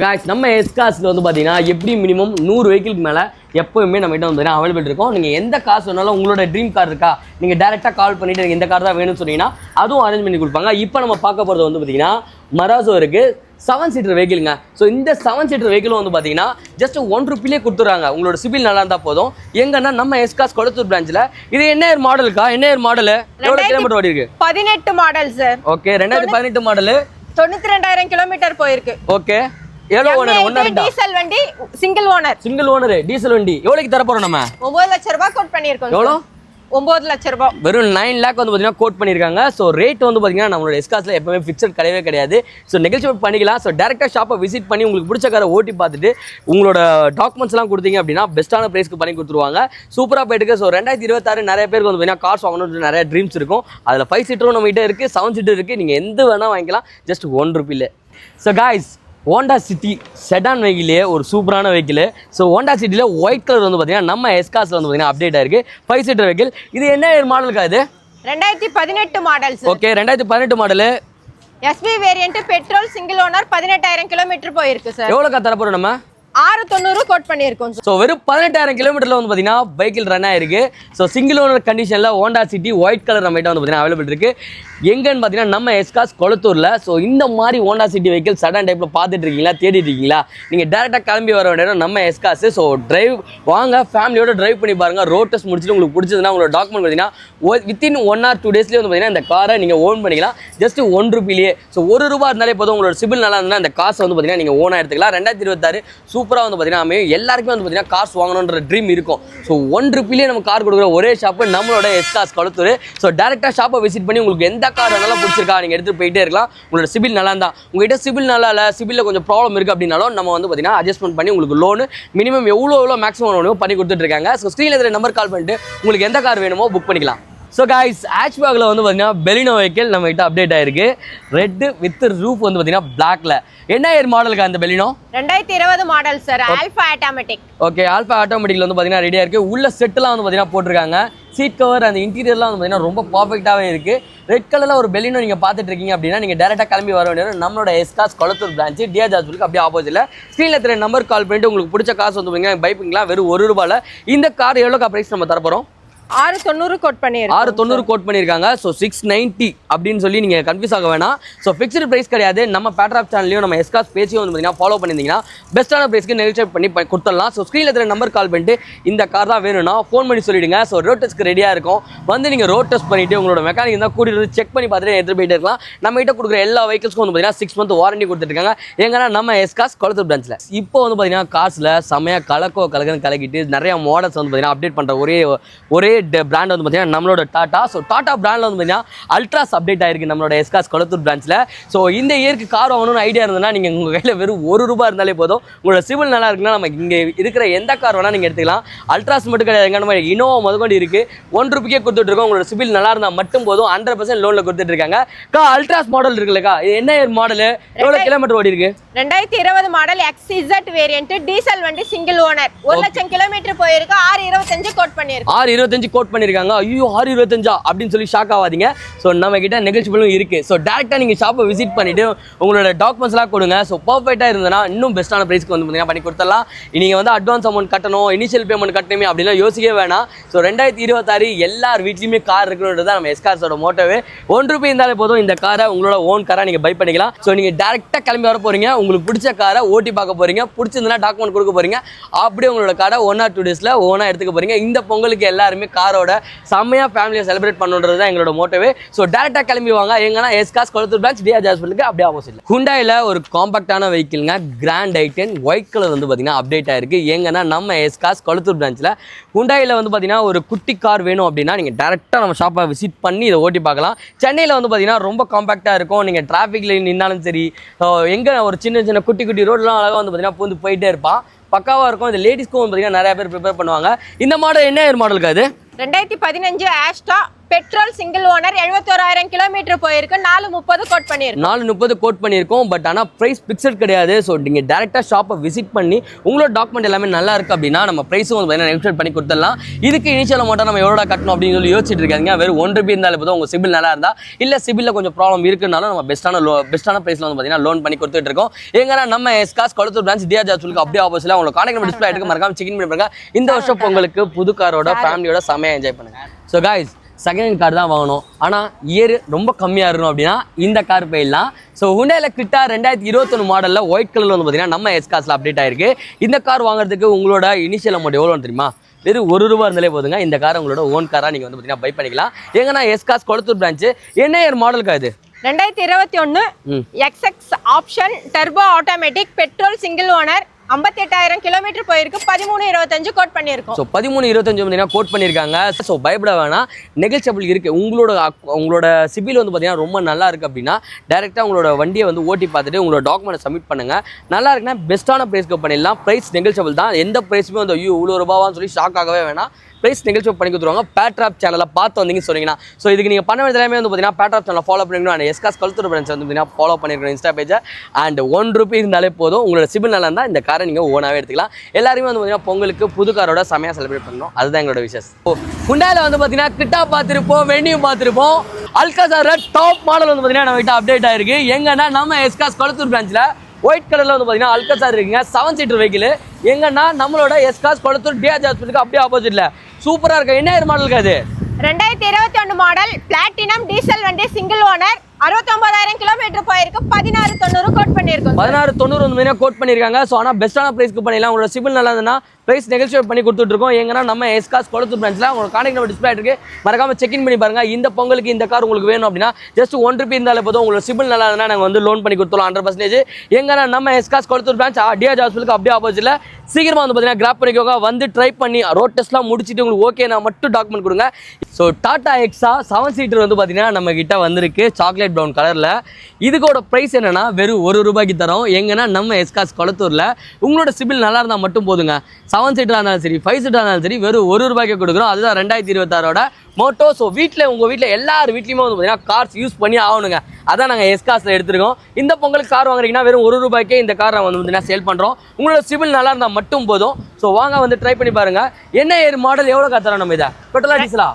guys நம்ம எஸ்காஸ்ல வந்து பாத்தீங்கன்னா எப்படி மினிமம் 100 வெஹிக்கிளுக்கு மேல எப்பவுமே நம்ம கிட்ட வந்து அவைலபிள் இருக்கும். நீங்க எந்த கார் சொன்னாலும் உங்களோட ட்ரீம் கார் இருக்கா நீங்க டைரக்டா கால் பண்ணிட்டு எனக்கு இந்த கார் தான் வேணும்னு சொன்னீங்கன்னா அதுவும் அரேஞ்ச் பண்ணி கொடுப்பாங்க. இப்போ நம்ம பார்க்க போறது வந்து பாத்தீங்கன்னா மராசோ இருக்கு. 7 சீட்டர் வெஹிக்கிளுங்க. ஸோ இந்த 7 சீட்டர் வெஹிக்கிளும் வந்து பார்த்தீங்கன்னா ஜஸ்ட் 1 ரூபாயிலே கொடுத்துறாங்க. உங்களோட சிபில் நல்லா இருந்தால் போதும். எங்கன்னா நம்ம எஸ்காஸ் கொளத்தூர் பிரான்ச்சில். இது என்ன மாடலுக்கா? என்ன மாடல்? எவ்வளோ கிலோமீட்டர் ஓடி இருக்கு? 18 model sir. Okay 2018 model. 92,000 kilometre போயிருக்கு. ஓகே எவ்வளவு ஓனர்? ஒண்ணா ரெண்டா? டீசல் வண்டி single owner. Single owner diesel வண்டி எவ்வளவுக்கு தர போறோம் நம்ம? 9 லட்சம் ரூபாய் கோட் பண்ணிருக்கோம். எவ்வளவு? 9 லட்சம் ரூபாய். வெறும் 9 லேக் வந்து பார்த்தீங்கன்னா கோட் பண்ணியிருக்காங்க. ஸோ ரேட் வந்து பார்த்தீங்கன்னா நம்மளோட எஸ்காஸ்ல எப்பவுமே ஃபிக்ஸட் கிடையவே கிடையாது. ஸோ நெகோஷியேட் பண்ணிக்கலாம். ஸோ டேரெக்டாக ஷாப்பை விசிட் பண்ணி உங்களுக்கு பிடிச்ச காரை ஓட்டி பார்த்துட்டு உங்களோட டாக்குமெண்ட்ஸ்லாம் கொடுத்தீங்க அப்படின்னா பெஸ்ட்டான ப்ரைஸ்க்கு பண்ணி கொடுத்துருவாங்க. சூப்பராக போயிட்டு. ஸோ 2026 நிறைய பேருக்கு வந்து பார்த்தீங்கன்னா கார்ஸ் வாங்கணும்னு நிறைய ட்ரீம்ஸ் இருக்கும். அதில் 5 சீட்டரும் நம்ம கிட்ட இருக்குது, 7 சீட்டர் இருக்குது. நீங்கள் எந்த வேணால் வாங்கிக்கலாம், just ₹1. So guys, Honda City sedan வெஹிக்கிளே ஒரு சூப்பரான வெஹிக்கிள். ஸோ ஹோண்டா சிட்டியில் ஒயிட் கலர் வந்து பார்த்தீங்கன்னா நம்ம எஸ்காஸில் வந்து பார்த்தீங்கன்னா அப்டேட் ஆயிருக்கு. 5 சீட்டர் வெஹிக்கிள். இது என்ன மாடலுக்கா? இது 2018 model. Okay, 2018 model. SP variant, petrol, single owner, 18,000 kilometre போயிருக்கு சார். எவ்வளோக்கா தரப்போறோம் நம்ம? 690 கோட் பண்ணியிருக்கோம். ஸோ வெறும் 18,000 கிலோமீட்டரில் வந்து பார்த்தீங்கன்னா வெஹிக்கிள் ரன் ஆயிருக்கு. ஸோ சிங்கிள் ஓனர் கண்டிஷனில் ஹோண்டா சிட்டி ஒயிட் கலர் நம்ம கிட்ட வந்து பார்த்தீங்கன்னா அவைலபிள் இருக்கு. எங்கன்னு பார்த்தீங்கன்னா நம்ம எஸ்காஸ் கொளத்தூரில். ஸோ இந்த மாதிரி ஹோண்டா சிட்டி வெஹிக்கிள் சடன் டைப்பில் பார்த்துட்டு இருக்கீங்களா, தேடிட்டு இருக்கீங்களா? நீங்கள் டேரெக்டாக கிளம்பி வர வேண்டிய நம்ம எஸ்காஸ். ஸோ டிரைவ் வாங்க, ஃபேமிலியோட டிரைவ் பண்ணி பாருங்கள். ரோட் டெஸ்ட் முடிச்சுட்டு உங்களுக்கு பிடிச்சதுன்னா உங்களோட டாக்குமெண்ட் பார்த்தீங்கன்னா வித்தின் 1 or 2 டேஸ்லேயே வந்து பார்த்தீங்கன்னா இந்த காரை நீங்கள் ஓன் பண்ணிக்கலாம். ஜஸ்ட் ₹1. ஸோ ₹1 இருந்தாலே போதும். உங்களோட சிபில் நல்லா இருந்தால் இந்த காசை வந்து பார்த்தீங்கன்னா நீங்கள் ஓனாக எடுத்துக்கலாம். 2026 சூப்பராக வந்து பார்த்தீங்கன்னா எல்லாருக்குமே வந்து பார்த்தீங்கன்னா கார்ஸ் வாங்கணுன்ற ட்ரீம் இருக்கும். ஸோ ₹1 நம்ம கார் கொடுக்குற ஒரே ஷாப்பு நம்மளோட எஸ்காஸ் கொளத்தூர். ஸோ டேரெக்டாக ஷாப்பை விசிட் பண்ணி உங்களுக்கு எந்த கார் நல்லா பிடிச்சிருக்கா நீங்கள் எடுத்துகிட்டு போயிட்டே இருக்கலாம். உங்களோட சிபில் நல்லா இருந்தால். உங்கள்கிட்ட சிபில் நல்லா இல்லை, சிபிலில் கொஞ்சம் ப்ராப்ளம் இருக்குது அப்படின்னாலும் நம்ம வந்து பார்த்தீங்கன்னா அட்ஜஸ்ட்மெண்ட் பண்ணி உங்களுக்கு லோனு மினிமம் எவ்வளோ மேக்ஸிமம் பண்ணி கொடுத்துட்ருக்காங்க. ஸோ ஸ்க்ரீனில் இருக்கிற நம்பர் கால் பண்ணிட்டு உங்களுக்கு எந்த கார் வேணுமோ புக் பண்ணிக்கலாம். ஸோ காய்ஸ், ஹேட்ச்பேக்கில் வந்து பார்த்தீங்கன்னா பெலினோ வெஹிக்கிள் நம்ம கிட்ட அப்டேட் ஆயிருக்கு. ரெட் வித் ரூஃப் வந்து பார்த்தீங்கன்னா பிளாக்ல. என்ன இயர் மாடலுக்கு அந்த Baleno? 2020 model sir. Alpha automatic. Okay, Alpha ஆட்டோமேட்டிக்ல வந்து பார்த்தீங்கன்னா ரெடியாக இருக்குது. உள்ள செட்டெலாம் வந்து பார்த்தீங்கன்னா போட்டிருக்காங்க. சீட் கவர் அந்த இன்டீரியர்லாம் வந்து பார்த்தீங்கன்னா ரொம்ப பர்ஃபெக்டாகவே இருக்குது. ரெட் கலரில் ஒரு பெலினோ நீங்கள் பார்த்துட்டு இருக்கீங்க அப்படின்னா நீங்கள் டேரெக்டாக கிளம்பி வர வேண்டிய நம்மளோட எஸ்காஸ் கொளத்தூர் பிரான்ச்சு டிஆர் ஜாஸ்புக்கு அப்படியே ஆப்போசிட்டில் ஸ்க்ரீனில் இருக்கிற நம்பர் கால் பண்ணிட்டு உங்களுக்கு பிடிச்ச காசு வந்து பார்த்தீங்கன்னா பைப்பிங்களா வெறும் ₹1. இந்த கார் எவ்வளோக்கா ப்ரைஸ் நம்ம தரப்போகிறோம்? 690 கோட் பண்ணிருக்காங்க. 690 கோட் பண்ணிருக்காங்க. ஸோ 690 அப்படின்னு சொல்லி நீங்கள் கன்ஃபியூஸ் ஆக வேணாம். ஸோ ஃபிக்ஸ்டு ப்ரைஸ் கிடையாது. நம்ம பேட்ராப் சேனல்லையும் நம்ம எஸ்காஸ் பேஜையும் வந்து பார்த்தீங்கன்னா ஃபாலோ பண்ணியிருந்தீங்கன்னா பெஸ்ட்டான ப்ரைஸ்க்கு நெகோஷியேட் பண்ணி கொடுத்துடலாம். ஸோ ஸ்க்ரீனில் இருக்கிற நம்பர் கால் பண்ணிட்டு இந்த கார் தான் வேணும்னா ஃபோன் பண்ணி சொல்லிவிடுங்க. ஸோ ரோட் டெஸ்ட்க்கு ரெடியாக இருக்கும். வந்து நீங்கள் ரோட் டெஸ்ட் பண்ணிவிட்டு உங்களோட மெக்கானிக் தான் கூட்டிட்டு வந்து செக் பண்ணி பார்த்துட்டு எடுத்துகிட்டு போயிட்டு இருக்கலாம். நம்ம கிட்ட கொடுக்குற எல்லா வெஹிக்கிள்ஸ்க்கும் வந்து பார்த்தீங்கன்னா 6 month வாரண்டி கொடுத்துருக்காங்க. எங்கன்னா நம்ம எஸ்காஸ் கொளத்தூர் பிரான்ச்சில். இப்போ வந்து பார்த்தீங்கன்னா காசில் செம்மையாக கலக்கன்னு கலக்கிட்டு நிறைய மாடல்ஸ் வந்து பார்த்தீங்கன்னா அப்டேட் பண்ணுற ஒரே பிராண்ட் வந்து பார்த்தீங்கன்னா நம்மளோட டாடா. ஸோ டாடா பிராண்ட்ல வந்து பார்த்தீங்கன்னா அல்ட்ராஸ் அப்டேட் ஆயிருக்கு நம்மளோட எஸ்காஸ் கொளத்தூர் பிரான்ச்சில். ஸோ இந்த இயருக்கு கார் வாங்கணும்னு ஐடியா இருந்ததுன்னா நீங்கள் உங்கள் கையில் வெறும் ₹1 இருந்தாலே போதும். உங்களோட சிவில் நல்லா இருக்குன்னா நம்ம இங்கே இருக்கிற எந்த கார் வேணால் நீங்கள் எடுத்துக்கலாம். அல்ட்ராஸ் மட்டும் கிடையாது, நம்ம இனோவா முதற்கொண்டு இருக்குது. ₹1 கொடுத்துட்டு இருக்கோம். உங்களோட சிவில் நல்லா இருந்தால் மட்டும் போதும். 100% லோனில் கொடுத்துட்டு இருக்காங்க. அல்ட்ராஸ் மாடல் இருக்குல்லக்கா, இது என்ன மாடல், எவ்வளோ கிலோமீட்டர் ஓடி இருக்கு? 2020 மாடல் XZ வேரியன்ட், டீசல் வண்டி, சிங்கிள் ஓனர், 1 லட்சம் கிலோமீட்டர் போயிருக்கு. 625 கோட் பண்ணிருக்கு. 625 கோட் பண்ணிருக்காங்க. ஐயோ 625 அப்படின்னு சொல்லி ஷாக் ஆகாதீங்க. ஸோ நம்ம கிட்ட நெகோஷியபிளும் இருக்கு. ஸோ டேரெக்டாக நீங்கள் ஷாப்பை விசிட் பண்ணிட்டு உங்களோட டாக்குமெண்ட்ஸ்லாம் கொடுங்க. ஸோ பர்ஃபெக்டாக இருந்ததுன்னா இன்னும் பெஸ்ட்டான ப்ரைஸ்க்கு வந்து பார்த்தீங்கன்னா பண்ணி கொடுத்துடலாம். நீங்கள் வந்து அட்வான்ஸ் அமௌண்ட் கட்டணும், இனிஷியல் பேமெண்ட் கட்டணுமே அப்படிலாம் யோசிக்கவே வேணாம். ஸோ 2026 எல்லார் வீட்லையுமே கார் இருக்கணுன்றது தான் நம்ம எஸ்கார்ஸோட மோட்டோவே. ₹1 இருந்தாலே போதும். இந்த காரை உங்களோட ஓன் காரை நீங்கள் பை பண்ணிக்கலாம். ஸோ நீங்கள் டேரெக்டாக கிளம்பி வர போறீங்க. உங்களுக்கு பிடிச்ச காரை ஓட்டி பார்க்க போறீங்க. பிடிச்சிருந்தா டாக்குமெண்ட் கொடுக்க போறீங்க. அப்படியே உங்களோட காரை 1 or 2 டேஸில் ஓனாக எடுத்துக்க போறீங்க. இந்த பொங்கலுக்கு எல்லாருமே காரோட செம்மையாக ஃபேமிலியை செலிப்ரேட் பண்ணுறது தான் எங்களோட மோட்டோவே. ஸோ டேரெக்டாக கிளம்பி வாங்க. எங்கன்னா எஸ்காஸ் கொளத்தூர் பிரான்ச் டிஆர் ஜாஸ்புக்கு அப்படியே ஆப்போசிட்ல. ஹுண்டாயில் ஒரு காம்பாக்டான வெஹிக்கிள்ங்க, கிராண்ட் ஐட்டன் ஒயிட் கலர் வந்து பார்த்தீங்கன்னா அப்டேட் ஆயிருக்கு. எங்கன்னா நம்ம எஸ்காஸ் கொளத்தூர் பிரான்ச்சில் ஹுண்டாயில் வந்து பார்த்தீங்கன்னா ஒரு குட்டி கார் வேணும் அப்படின்னா நீங்கள் டேரெக்டாக நம்ம ஷாப்பை விசிட் பண்ணி இதை ஓட்டி பார்க்கலாம். சென்னையில் வந்து பார்த்தீங்கன்னா ரொம்ப காம்பாக்டாக இருக்கும். நீங்கள் டிராஃபிக்கில் நின்னாலும் சரி, எங்கே ஒரு சின்ன குட்டி ரோட்லாம் அழகாக வந்து பார்த்தீங்கன்னா பூந்து போயிட்டே இருப்பான். பக்காவாக இருக்கும். இந்த லேடிஸ்க்கும் வந்து பார்த்தீங்கன்னா நிறைய பேர் ப்ரிப்பேர் பண்ணுவாங்க. இந்த மாடல் என்ன மாடலுக்கு? அது 2015 Asta petrol, single owner, 71,000 kilometre போயிருக்கு. 430 கோட் பண்ணிருக்கு. 430 கோட் பண்ணியிருக்கோம். பட் ஆனால் ப்ரைஸ் பிக்சட் கிடையாது. ஸோ நீங்கள் டேரெக்டாக ஷாப்பை விசிட் பண்ணி உங்களோட டாக்குமெண்ட் எல்லாமே நல்லா இருக்குது அப்படின்னா நம்ம ப்ரைஸும் வந்து நெகோஷியேட் பண்ணி கொடுத்துடலாம். இதுக்கு இனிஷியல் அமௌண்ட்டாக நம்ம எவ்வளோ கட்டணும் அப்படின்னு சொல்லி யோசிச்சுட்டு இருக்காங்க. வெறும் ₹1 இருந்தாலே போதும். உங்கள் சிபில் நல்லா இருந்தால், இல்லை சிபிலில் கொஞ்சம் ப்ராப்ளம் இருக்குனாலும் நம்ம பெஸ்ட்டான ப்ரைஸில் வந்து பார்த்தீங்கன்னா லோன் பண்ணி கொடுத்துட்டு இருக்கோம். எங்கன்னா நம்ம எஸ்காஸ் கொளத்தூர் பிரான்ச் டிஆர் ஜாஸ்புக்கு அப்படியே ஆப்போசிட்ல உங்களுக்கு கான்டாக்ட் நம்பர் டிஸ்ப்ளே ஆகிட்டு மறக்காம செக் பண்ணி பாருங்க. இந்த வருஷம் உங்களுக்கு புது காரோட ஃபேமிலியோட செமையாக என்ஜாய் பண்ணுங்க. So guys, second hand car தான் வாங்கணும், ஆனால் இயர் ரொம்ப கம்மியாக இருக்கணும் அப்படின்னா இந்த கார் போயிடலாம். ஸோ ஹுண்டாயில் கிட்டா 2021 மாடலில் ஒயிட் கலரில் வந்து பார்த்தீங்கன்னா நம்ம எஸ்காஸில் அப்டேட் ஆயிருக்கு. இந்த கார் வாங்குறதுக்கு உங்களோட இனிஷியல் அமௌண்ட் எவ்வளோ தெரியுமா? வெறும் ₹1 இருந்தாலே போதுங்க இந்த கார் உங்களோட ஓன் காராக நீங்கள் வந்து பார்த்தீங்கன்னா பை பண்ணிக்கலாம். எங்கன்னா எஸ்காஸ் கொளத்தூர் பிரான்ச்சு. என்ன இயர் மாடலுக்கா இது? 2021 XX option turbo automatic petrol single owner 58,000 kilometre போயிருக்கு. 13.25 கோட் பண்ணியிருக்கோம். ஸோ 13.25 பார்த்தீங்கன்னா கோட் பண்ணியிருக்காங்க. ஸோ பயப்பட வேணாம், நெகல்சபிள் இருக்குது. உங்களோட சிபில் வந்து பார்த்தீங்கன்னா ரொம்ப நல்லா இருக்குது அப்படின்னா டேரெக்டாக உங்களோட வண்டியை வந்து ஓட்டி பார்த்துட்டு உங்களோட டாக்குமெண்ட் சப்மிட் பண்ணுங்கள். நல்லா இருக்குன்னா பெஸ்ட்டான ப்ரைஸ்க்கு பண்ணிடலாம். ப்ரைஸ் நெகல்சபிள் தான். எந்த ப்ரைஸுமே வந்து ஐயோ இவ்வளோ ரூபாவான்னு சொல்லி ஷாக் ஆகவே வேணாம். ப்ரைஸ் நெகல்சபிள் பண்ணி கொடுத்துருவாங்க. பேட்ராப் சேனலை பார்த்து வந்தீங்கன்னு சொன்னீங்கன்னா. ஸோ இதுக்கு நீங்கள் பண்ண வேண்டியது எல்லாமே வந்து பார்த்தீங்கன்னா பேட்ராப் சேனலை ஃபாலோ பண்ணிக்கணும். அண்ட் எஸ்காஸ் கொளத்தூர் பிரான்ச் வந்து பார்த்தீங்கன்னா ஃபாலோ பண்ணிருக்கணும் இன்ஸ்டா பேஜை. அண்ட் ₹1 இருந்தாலே போதும், உங்களோட சிபில் நல்லா இருந்தால் இந்த காரை நீங்கள் ஓனாகவே எடுத்துக்கலாம். எல்லாருமே வந்து பார்த்தீங்கன்னா பொங்கலுக்கு புது காரோட செமையாக செலிப்ரேட் பண்ணணும். அதுதான் எங்களோட விஷயம். ஹுண்டாயில் வந்து பார்த்தீங்கன்னா கிட்டா பார்த்துருப்போம், வெண்டியூ பார்த்துருப்போம். அல்காசார் டாப் மாடல் வந்து பார்த்தீங்கன்னா நம்ம கிட்ட அப்டேட் ஆயிருக்கு. எங்கன்னா நம்ம எஸ்காஸ் கொளத்தூர் பிரான்ச்சில் ஒயிட் கலரில் வந்து பார்த்தீங்கன்னா அல்காசார் இருக்குங்க. 7 சீட்டர் வெஹிக்கிள். எங்கன்னா நம்மளோட எஸ்காஸ் கொளத்தூர் டிஆர்ஜி ஹாஸ்பிட்டலுக்கு அப்படியே ஆப்போசிட்ல சூப்பரா இருக்கு. என்ன மாடலுக்கு அது? 2021 மாடல் பிளாட்டினம் டீசல் வண்டி சிங்கிள் ஓனர் 69,000 கிலோமீட்டர் போயிருக்கு. 1690 கோட் பண்ணியிருக்கோம். 1690 வந்து கோட் பண்ணியிருக்காங்க. ஸோ ஆனால் பெஸ்ட்டான ப்ரைஸ்க்கு பண்ணிடலாம். உங்களோட சிபில் நல்லா இருந்ததுன்னா ப்ரைஸ் நெகோஷியேட் பண்ணி கொடுத்துட்ருக்கோம். எங்கன்னா நம்ம எஸ்காஸ் கொளத்தூர் பிரான்ச்சில் உங்களோட கான்டாக்ட் நம்பர் டிஸ்பிளே இருக்கு, மறக்காம செக்இன் பண்ணி பாருங்க. இந்த பொங்கலுக்கு இந்த கார் உங்களுக்கு வேணும் அப்படின்னா ஜஸ்ட் ₹1 இருந்தாலே போதும், உங்களோட சிபில் நல்லா இருந்தால் நாங்கள் வந்து லோன் பண்ணி கொடுத்துருவோம் 100%. எங்கன்னா நம்ம எஸ்காஸ் கொளத்தூர் பிரான்ச் டிஆர்ஜி ஹாஸ்பிட்டலுக்கு அப்படியே ஆப்போசிட்ல. சீக்கிரமாக வந்து பார்த்தீங்கன்னா கிராப் பண்ணிக்கோங்க. வந்து ட்ரை பண்ணி ரோட் டெஸ்ட்லாம் முடிச்சுட்டு உங்களுக்கு ஓகே நான் மட்டும் டாக்குமெண்ட் கொடுங்க. ஸோ டாடா எக்ஸா 7 சீட்டர் வந்து பார்த்தீங்கன்னா நம்ம கிட்ட வந்திருக்கு சாக்லேட் ப்ரௌன் கலரில். இதுக்கோட ப்ரைஸ் என்னன்னா வெறும் ₹1 தரோம். எங்கன்னா நம்ம எஸ்காஸ் கொளத்தூரில் உங்களோட சிபில் நல்லா இருந்தால் மட்டும் போதுங்க. 7 சீட்டராக இருந்தாலும் சரி, 5 சீட்டராக இருந்தாலும் சரி, வெறும் ₹1 கொடுக்குறோம். அதுதான் 2026 மோட்டோ. ஸோ உங்கள் வீட்டில் எல்லார் வீட்லையுமே வந்து பார்த்தீங்கன்னா கார்ஸ் யூஸ் பண்ணி ஆகணுங்க. அதான் நாங்கள் எஸ்காஸில் எடுத்துருக்கோம். இந்த பொங்கலுக்கு கார் வாங்குறீங்கன்னா வெறும் ₹1 இந்த காரை வந்து பார்த்தீங்கன்னா சேல் பண்ணுறோம். உங்களோட சிபில் நல்லா இருந்தால் மட்டும் போதும். ஸோ வாங்க வந்து ட்ரை பண்ணி பாருங்க. என்ன ஏர் மாடல் எவ்வளோ காத்துறோம் நம்ம இதை? பெட்ரோலா டீசலா?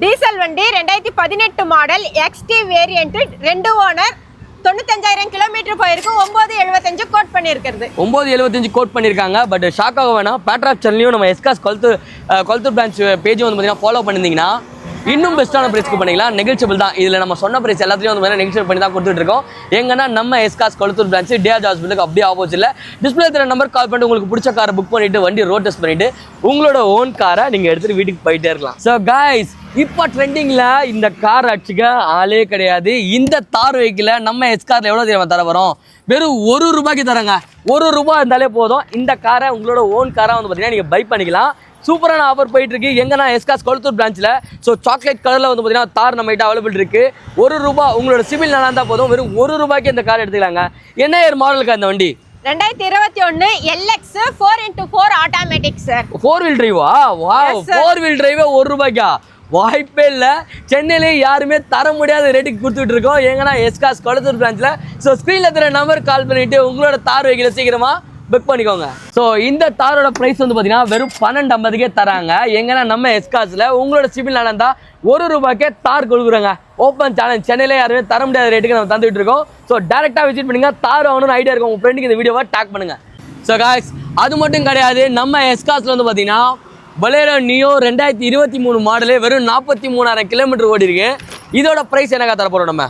டீசல் வண்டி 2018 model XT variant 2 owner 95,000 kilometre போயிருக்கு. 975 கோட் பண்ணியிருக்கிறது. 975 கோட் பண்ணியிருக்காங்க. பட் ஷாக் ஆக வேணாம், பேட்ராப் சேனல்லையும் நம்ம எஸ்காஸ் கொளத்தூர் பிரான்ச் பேஜ் வந்து பார்த்தீங்கன்னா ஃபாலோ பண்ணியிருந்தீங்கன்னா இன்னும் பெஸ்ட்டான ப்ரைஸ்க்கு பண்ணிக்கலாம். நெகல்சபிள் தான். இதில் நம்ம சொன்ன ப்ரைஸ் எல்லாத்தையும் வந்து நெகல்சபிள் பண்ணி தான் கொடுத்துட்டு இருக்கோம். எங்கன்னா நம்ம எஸ்காஸ் கொளத்தூர் பிரான்ச் டிஆர்ஜி ஹாஸ்பிட்டலுக்கு அப்படியே ஆப்போசிட்ல டிஸ்பிளே தெரிய நம்பர் கால் பண்ணிட்டு உங்களுக்கு பிடிச்ச காரை புக் பண்ணிட்டு வண்டி ரோட் டெஸ்ட் பண்ணிட்டு உங்களோட ஓன் காரை நீங்கள் எடுத்துகிட்டு வீட்டுக்கு போயிட்டே இருக்கலாம். ஸோ கைஸ், இப்போ ட்ரெண்டிங்கில் இந்த கார் அடிச்சுக்க ஆளே கிடையாது. இந்த தார் வெஹிக்கிளை நம்ம எஸ்காரில் எவ்வளோ தெரியாம தர வரோம்? வெறும் ₹1 தரங்க. ₹1 இருந்தாலே போதும். இந்த காரை உங்களோட ஓன் காராக வந்து பார்த்தீங்கன்னா நீங்கள் பை பண்ணிக்கலாம். சூப்பரான ஆஃபர் போயிட்டு இருக்கு. எங்கன்னா எஸ்காஸ் கொளத்தூர் பிரான்ச்சில். ஸோ சாக்லேட் கலரில் வந்து பார்த்தீங்கன்னா தார் நம்ம கிட்ட அவைலபிள் இருக்கு. ₹1 உங்களோட சிபில் நல்லா இருந்தால் போதும். வெறும் ₹1 இந்த கார் எடுத்துக்கலாங்க. என்ன ஏர் மாடலுக்கு அந்த வண்டி? 2021 LX 4x4 automatic sir. 4 wheel டிரைவா? வாவ், 4 வீல் டிரைவே ₹1? வாய்ப்பே இல்லை. சென்னையிலே யாருமே தர முடியாத ரேட்டுக்கு கொடுத்துட்டு இருக்கோம். எங்கன்னா எஸ்காஸ் கொளத்தூர் பிரான்ச்சில். ஸோ ஸ்க்ரீனில் தெரிய நம்பர் கால் பண்ணிட்டு உங்களோட தார் வெஹிக்கிளை சீக்கிரமா புக் பண்ணிக்கோங்க. ஸோ இந்த தாரோட ப்ரைஸ் வந்து பார்த்தீங்கன்னா வெறும் 1250 தராங்க. எங்கன்னா நம்ம எஸ்காஸில் உங்களோட சிபில் நடந்தா ₹1 தார் கொடுக்குறோங்க. Open challenge. சென்னையில யாருமே தர முடியாத ரேட்டுக்கு நம்ம தந்துட்டு இருக்கோம். ஸோ டேரெக்டாக விசிட் பண்ணுங்க. தார் வாங்கணும்னு ஐடியா இருக்கும் உங்கள் ஃப்ரெண்டுக்கு இந்த வீடியோவை டேக் பண்ணுங்க. ஸோ காய்ஸ், அது மட்டும் கிடையாது, நம்ம எஸ்காஸில் வந்து பார்த்தீங்கன்னா பொலேரோ நியோ 2023 மாடலு வெறும் 43,000 கிலோமீட்டர் ஓடி இருக்கு. இதோட ப்ரைஸ் என்னக்கா தர போகிறோம்? நம்ம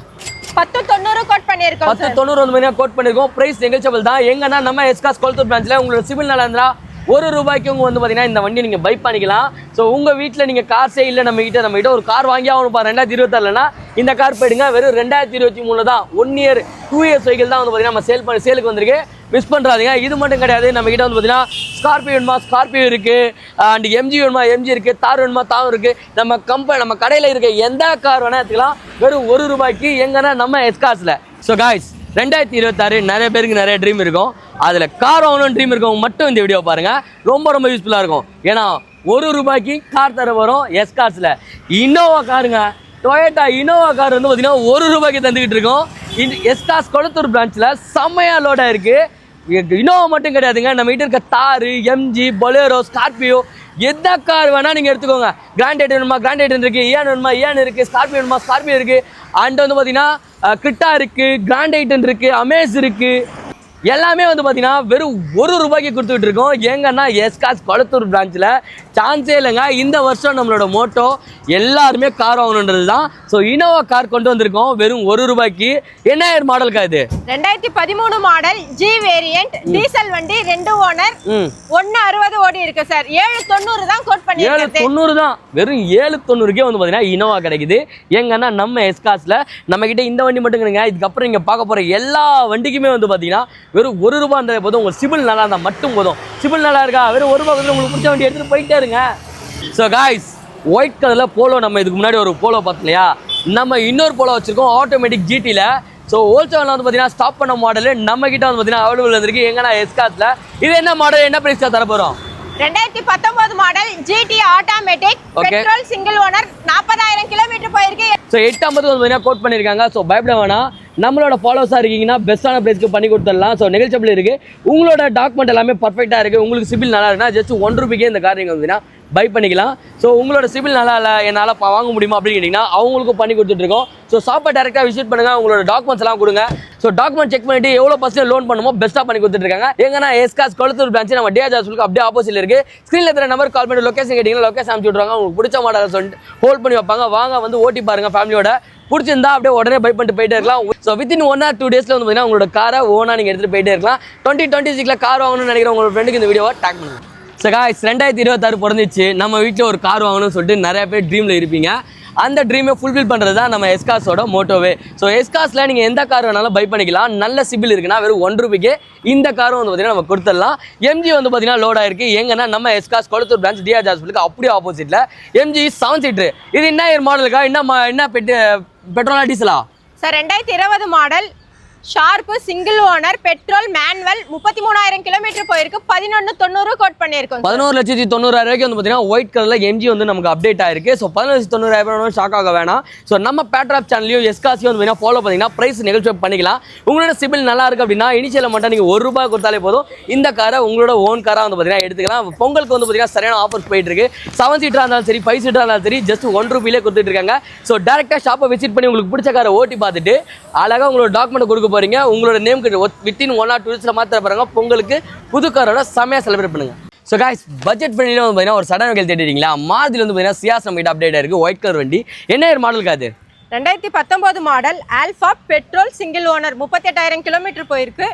1090 கோட் பண்ணியிருக்கோம். 1090 வந்து கோட் பண்ணியிருக்கோம். ப்ரைஸ் நெகோஷியபிள் தான். எங்கன்னா நம்ம எஸ்காஸ் கொளத்தூர் பிரான்ச்சில் உங்களோட சிபில் நல்லா இருந்தால் ₹1 உங்க வந்து பார்த்தீங்கன்னா இந்த வண்டி நீங்கள் பை பண்ணிக்கலாம். ஸோ உங்கள் வீட்டில் நீங்கள் கார்ஸே இல்லை நம்மகிட்ட ஒரு கார் வாங்கி ஆகணும் 2026னா இந்த கார் போயிடுங்க. வெறும் 2023 தான். 1 இயர் 2 இயர்ஸ் வெஹிக்கிள் தான் வந்து பார்த்தீங்கன்னா நம்ம சேலுக்கு வந்திருக்கு. மிஸ் பண்ணுறாதீங்க. இது மட்டும் கிடையாது, நம்மகிட்ட வந்து பார்த்தீங்கன்னா ஸ்கார்பியோ வேணுமா ஸ்கார்பியோ இருக்குது, அண்ட் MG வேணுமா MG இருக்குது, தார் வேணுமா தாரும் இருக்குது. நம்ம கடையில் இருக்க எந்த கார் வேணால் எடுத்துக்கலாம் வெறும் ₹1. எங்கன்னா நம்ம எஸ்காஸில். ஸோ காய்ஸ், 2026 நிறைய பேருக்கு நிறைய ட்ரீம் இருக்கும். அதில் கார் வாங்கணும்னு ட்ரீம் இருக்கவங்க மட்டும் இந்த வீடியோ பாருங்கள். ரொம்ப யூஸ்ஃபுல்லாக இருக்கும். ஏன்னா ₹1 கார் தர வரும் எஸ்காஸில். இனோவா காருங்க, டொயோட்டா இனோவா கார் வந்து பார்த்தீங்கன்னா ₹1 தந்துக்கிட்டு இருக்கோம். இந்த எஸ்காஸ் கொளத்தூர் பிரான்ச்சில் செம்மையாக லோடாக இருக்குது. இனோவா மட்டும் கிடையாதுங்க, நம்ம கிட்ட இருக்க தார், MG, பொலேரோ, ஸ்கார்பியோ எந்த கார் வேணால் நீங்கள் எடுத்துக்கோங்க. கிராண்ட் ஐட்டன் வேணுமா கிராண்ட் ஐட்டன் இருக்குது, ஏன் வேணுமா ஏன் இருக்குது, ஸ்கார்பியோ வேணுமா ஸ்கார்பியோ இருக்குது. அண்ட் வந்து பார்த்தீங்கன்னா கிரிட்டா இருக்குது, கிராண்ட் ஐட்டன் இருக்குது, அமேஸ் இருக்குது, எல்லாமே வந்து பார்த்தீங்கன்னா வெறும் ₹1 கொடுத்துட்டு இருக்கோம். எங்கன்னா எஸ்காஸ் கொளத்தூர் பிரான்ச்சில் சான்ஸே இல்லைங்க. இந்த வருஷம் நம்மளோட மோட்டோ எல்லாருமே கார் வாங்கணுன்றது தான். ஸோ இனோவா கார் கொண்டு வந்திருக்கோம் வெறும் ₹1. என்ன மாடலுக்கா இது? 2013 மாடல் ஜி வேரியன்ட் டீசல் வண்டி, 2 ஓனர், 160 ஓடி இருக்கு சார். 790 தான் கோட் பண்ணிருக்கேன். 790 தான், வெறும் 790க்கே வந்து பார்த்தீங்கன்னா இனோவா கிடைக்குது. எங்கன்னா நம்ம எஸ்காஸ்ல நம்ம கிட்ட இந்த வண்டி மட்டும் கிடைங்க. இதுக்கப்புறம் நீங்க பார்க்க போற எல்லா வண்டிக்குமே வந்து பார்த்தீங்கன்னா வெறும் ₹1 இருந்தாலே போதும். உங்க சிபில் நல்லா இருந்தால் மட்டும் போதும். சிபில் நல்லா இருக்கா, வெறும் ₹1 உங்களுக்கு பிடிச்ச வண்டி எடுத்துட்டு போயிட்டே இருங்க. ஸோ காய்ஸ், ஒயிட் கலரில் போலோ, நம்ம இதுக்கு முன்னாடி ஒரு போலோ பார்த்தோம் இல்லையா, நம்ம இன்னொரு போலோ வச்சிருக்கோம் ஆட்டோமேட்டிக் ஜிடியில். ஸோ ஹோல்சேலில் வந்து பார்த்தீங்கன்னா ஸ்டாப் பண்ண மாடல் நம்ம கிட்ட வந்து பார்த்தீங்கன்னா அவைலபிள் இருக்கு. எங்கன்னா எஸ்காஸ்ல இது என்ன மாடல், என்ன பிரைஸ்க்காக தர போகிறோம்? 2019 model GT automatic petrol single owner, 40,000 kilometre போயிருக்கு. ஸோ 850 வந்து கோட் பண்ணியிருக்காங்க. ஸோ பயப்பட வேணாம், நம்மளோட ஃபாலோவர்ஸாக இருக்கீங்கன்னா பெஸ்ட்டான ப்ரைஸ்க்கு பண்ணி கொடுத்துடலாம். ஸோ நெகோஷியபிள் இருக்குது. உங்களோட டாக்குமெண்ட் எல்லாமே பர்ஃபெக்டாக இருக்குது. உங்களுக்கு சிபில் நல்லா இருக்குன்னா ஜஸ்ட் ₹1 இந்த கார் நீங்கள் வந்து பை பண்ணிக்கலாம். ஸோ உங்களோட சிபில் நல்லா இல்லை, என்னால் வாங்க முடியுமா அப்படின்னு கேட்டிங்கன்னா அவங்களுக்கும் பண்ணி கொடுத்துட்ருக்கோம். ஸோ ஷாப்பை டேரெக்டாக விசிட் பண்ணுங்கள், உங்களோட டாக்குமெண்ட்ஸ் எல்லாம் கொடுங்க. ஸோ டாக்குமெண்ட் செக் பண்ணிட்டு எவ்வளோ % லோன் பண்ணுமோ பெஸ்ட்டாக பண்ணி கொடுத்துட்ருக்காங்க. எங்கன்னா எஸ்காஸ் கொளத்தூர் பிரான்ச்சு நம்ம டிஆர் ஜாஸ்களுக்கு அப்படியே ஆப்போசிட்டில் இருக்குது. ஸ்க்ரீனில் இருக்கிற நம்பர் கால் பண்ணி லொக்கேஷன் கேட்டிங்கன்னா லொக்கேஷன் அனுப்பிச்சு விட்ருவாங்க. உங்களுக்கு பிடிச்ச மாடலை சொல்லிட்டு ஹோல்ட் பண்ணி வைப்பாங்க. வாங்க வந்து ஓட்டி பாருங்கள் ஃபேமிலியோட. பிடிச்சிருந்தா அப்படியே உடனே பை பண்ணிட்டு போயிட்டே இருக்கலாம். ஸோ வித்தின் 1 or 2 டேஸில் வந்து பார்த்தீங்கன்னா உங்களோட காரை ஓனாக நீங்கள் எடுத்துகிட்டு போயிட்டே இருக்கலாம். 2026 கார் வாங்கணும்னு நினைக்கிற உங்களோட ஃப்ரெண்டுக்கு இந்த வீடியோவை டேக் பண்ணுங்கள். ஸோ காய்ஸ், 2026 பிறந்துச்சு. நம்ம வீட்டில் ஒரு கார் வாங்கணும்னு சொல்லிட்டு நிறைய பேர் ட்ரீமில் இருப்பீங்க. அந்த ட்ரீமை ஃபுல்ஃபில் பண்ணுறது தான் நம்ம எஸ்காஸோட மோட்டோவே. ஸோ எஸ்காஸில் நீங்கள் எந்த கார் வேணாலும் பை பண்ணிக்கலாம். நல்ல சிபில் இருக்குன்னா வெறும் ₹1 இந்த காரும் வந்து பார்த்தீங்கன்னா நம்ம கொடுத்துடலாம். எம்ஜி வந்து பார்த்தீங்கன்னா லோட் ஆயிருக்கு. எங்கன்னா நம்ம எஸ்காஸ் கொளத்தூர் பிரான்ச் டிஆர் ஜாஸ்களுக்கு அப்படியே ஆப்போசிட்டில் எம்ஜி 7 சீட்டர். இது என்ன மாடலுக்கா, என்ன பெட்ரோலா டீசலா sir? 2020 model sharp single owner petrol manual, 33,000 kilometre போயிருக்கு. 1190 கோட் பண்ணியிருக்கோம். 11,90,000 வந்து பார்த்தீங்கன்னா ஒயிட் கலரில் எம்ஜி வந்து நமக்கு அப்டேட் ஆயிருக்கு. ஸோ 11,90,000 ஷாக் ஆக வேணாம். ஸோ நம்ம பேட்ராப் சேனலையும் எஸ்காஸையும் வந்து ஃபாலோ பண்ணிங்கன்னா ப்ரைஸ் நெகோஷியேட் பண்ணிக்கலாம். உங்களோட சிபில் நல்லா இருக்குது அப்படின்னா இனிஷியல் மட்டும் நீங்கள் ₹1 கொடுத்தாலே போதும். இந்த காரை உங்களோட ஓன் காராக வந்து பார்த்தீங்கன்னா எடுத்துக்கலாம். பொங்கலுக்கு வந்து பார்த்தீங்கன்னா சரியான ஆஃபர்ஸ் போயிட்டு இருக்கு. 7 சீட்டராக இருந்தாலும் சரி, 5 சீட்டராக இருந்தாலும் சரி, ஜஸ்ட் ₹1 கொடுத்துட்டு இருக்காங்க. ஸோ டேரெக்டாக ஷாப்பை விசிட் பண்ணி உங்களுக்கு பிடிச்ச காரை ஓட்டி பார்த்துட்டு அழகாக உங்களோட டாக்குமெண்ட் கொடுக்க போறீங்க. உங்களோட நேம் வித்தின் 1 or 2 டேஸ்ல மாத்திர பாருங்க. பொங்கலுக்கு புது காரோட செமையா செலிப்ரேட் பண்ணுங்க. ஸோ காய்ஸ், பட்ஜெட் ஃப்ரெண்ட்லியில் வந்து பார்த்தீங்கன்னா ஒரு சடன் வெஹிக்கிள் தேடிட்டீங்களா? மாருதியில் வந்து பார்த்தீங்கன்னா சியாஸ் நம்ம கிட்ட அப்டேட் இருக்குது. ஒயிட் கலர் வண்டி. என்ன மாடலுக்கு அது? 2019 model alpha petrol single owner, 38,000 kilometre போயிருக்கு.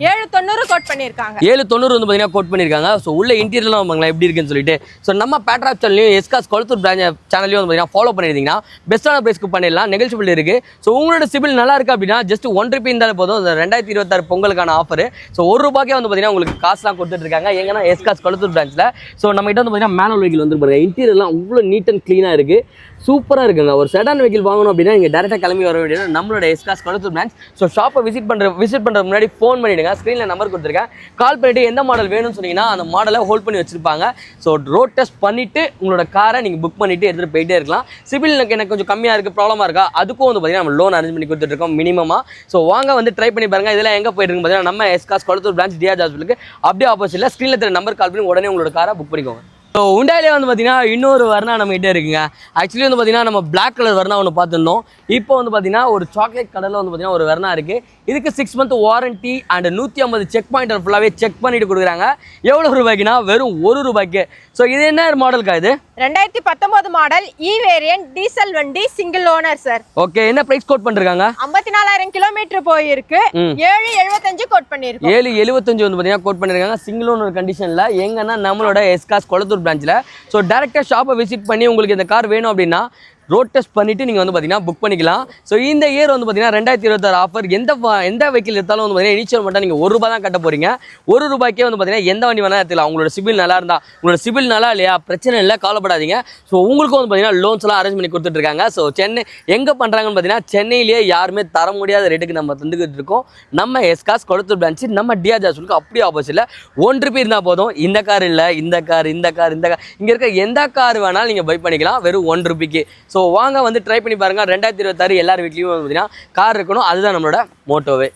790 கோட் பண்ணியிருக்காங்க. 790 வந்து பார்த்தீங்கன்னா கோட் பண்ணியிருக்காங்க. ஸோ உள்ள இன்டீரியர்லாம் வாங்கலாம் எப்படி இருக்குன்னு சொல்லிட்டு. ஸோ நம்ம பேட்ராப் சேனலையும் எஸ்காஸ் கொளத்தூர் பிரான்ச் சேனலையும் வந்து பார்த்தீங்கன்னா ஃபாலோ பண்ணியிருந்தீங்கன்னா பெஸ்ட்டான ப்ரைஸ்க்கு பண்ணிடலாம். நெகோஷியபிள் இருக்குது. ஸோ உங்களோட சிபில் நல்லா இருக்குது அப்படின்னா ஜஸ்ட் ₹1 இருந்தாலே போதும். 2026 பொங்கலுக்கான ஆஃபர். ஸோ ₹1 வந்து பார்த்தீங்கன்னா உங்களுக்கு காசுலாம் கொடுத்துட்டு இருக்காங்க. எங்கன்னா எஸ்காஸ் கொளத்தூர் பிரான்ச்சில். ஸோ நம்ம கிட்ட வந்து பார்த்தீங்கன்னா மேனுவல் வெஹிக்கிள் வந்து பாருங்க. இன்டீரியர்லாம் அவ்வளோ நீட் அண்ட் க்ளீனாக இருக்குது. சூப்பராக இருக்குங்க. ஒரு செடான் வெஹிக்கிள் வாங்கணும் அப்படின்னா நீங்கள் டேரெக்டாக கிளம்பி வர வேண்டியது நம்மளோட எஸ்காஸ் கொளத்தூர் பிரான்ச். ஸோ ஷாப்பை விசிட் பண்ணுற முன்னாடி ஃபோன் பண்ணிவிடுங்க. ஸ்க்ரீனில் நம்பர் கொடுத்துருக்கேன். கால் பண்ணிவிட்டு எந்த மாடல் வேணும்னு சொன்னீங்கன்னா அந்த மாடலை ஹோல்ட் பண்ணி வச்சிருப்பாங்க. ஸோ ரோட் டெஸ்ட் பண்ணிவிட்டு உங்களோட காரை நீங்கள் புக் பண்ணிவிட்டு எடுத்துகிட்டு போயிட்டே இருக்கலாம். சிபில் எனக்கு கொஞ்சம் கம்மியாக இருக்குது, ப்ராப்ளமாக இருக்கா, அதுக்கும் வந்து பார்த்தீங்கன்னா நம்ம லோன் அரேஞ்ச் பண்ணி கொடுத்துட்ருக்கோம் மினிமமாக. ஸோ வாங்க வந்து ட்ரை பண்ணி பாருங்கள். இதெல்லாம் எங்கே போயிட்டு இருக்கு பார்த்தீங்கன்னா நம்ம எஸ்காஸ் கொளத்தூர் பிரான்ச் டிஆர் ஜாஸ்களுக்கு அப்படியே ஆப்போசிட்டில் ஸ்க்ரீனில் இருக்கிற நம்பர் கால் பண்ணி உடனே உங்களோட காரை புக் பண்ணிக்கோங்க. ஸோ உண்டாயிலே வந்து பார்த்தீங்கன்னா இன்னொரு வர்ணா நம்ம கிட்டே இருக்குங்க. ஆக்சுவலி வந்து பார்த்தீங்கன்னா நம்ம பிளாக் கலர் வர்ணா ஒன்று பார்த்துருந்தோம். இப்போ வந்து பார்த்தீங்கன்னா ஒரு சாக்லேட் கலரில் வந்து பார்த்தீங்கன்னா ஒரு வர்ணா இருக்குது. இதுக்கு 6 month warranty and 150 check pointer ஃபுல்லாகவே செக் பண்ணிட்டு கொடுக்குறாங்க. எவ்வளோ ரூபாய்க்குன்னா வெறும் ₹1. ஸோ இது என்ன மாடலுக்கா இது? 2019 மாடல் இ வேரியன்ட் டீசல் வண்டி சிங்கிள் ஓனர் சார். ஓகே, என்ன பிரைஸ் கோட் பண்ணிருக்காங்க? 54,000 கிலோமீட்டர் போயிருக்கு. 775 கோட் பண்ணிருக்கு. 775 வந்து பார்த்தீங்கன்னா கோட் பண்ணிருக்காங்க. சிங்கிள் ஓனர் கண்டிஷனில். எங்கன்னா நம்மளோட எஸ்காஸ் கொளத்தூர் பிரான்ச்சில். ஸோ டேரெக்டாக ஷாப்பை விசிட் பண்ணி உங்களுக்கு இந்த கார் வேணும் அப்படின்னா ரோட் டெஸ்ட் பண்ணிவிட்டு நீங்கள் வந்து பார்த்தீங்கன்னா புக் பண்ணிக்கலாம். ஸோ இந்த இயர் வந்து பார்த்தீங்கன்னா 2026 ஆஃபர். எந்த வெஹிக்கிள் எடுத்தாலும் வந்து பார்த்தீங்கன்னா இனிஷியல் மட்டும் நீங்கள் ₹1 தான் கட்ட போகிறீங்க. ₹1 வந்து பார்த்தீங்கன்னா எந்த வண்டி வேணால் எடுத்துக்கலாம். உங்களோட சிபில் நல்லா இருந்தால், உங்களோட சிபில் நல்லா இல்லையா பிரச்சனை இல்லை, கவலைப்படாதீங்க. ஸோ உங்களுக்கும் வந்து பார்த்தீங்கன்னா லோன்ஸ்லாம் அரேஞ்ச் பண்ணி கொடுத்துட்ருக்காங்க. ஸோ சென்னை எங்கே பண்ணுறாங்கன்னு பார்த்தீங்கன்னா சென்னையிலேயே யாருமே தர முடியாத ரேட்டுக்கு நம்ம தந்துக்கிட்டு இருக்கோம். நம்ம எஸ்காஸ் கொளத்தூர் பிரான்ச்சு நம்ம டிஆர் ஜாஸ்களுக்கு அப்படியே ஆப்போசிட்டில் ₹1 இருந்தால் போதும். இந்த கார் இல்லை, இந்த கார் இங்கே இருக்க எந்த கார் வேணாலும் நீங்கள் பை பண்ணிக்கலாம் வெறும் ₹1. ஸோ வாங்க வந்து ட்ரை பண்ணி பாருங்கள். 2026 எல்லார் வீட்லேயும் பார்த்தீங்கன்னா கார் இருக்கணும். அதுதான் நம்மளோட மோட்டோவே.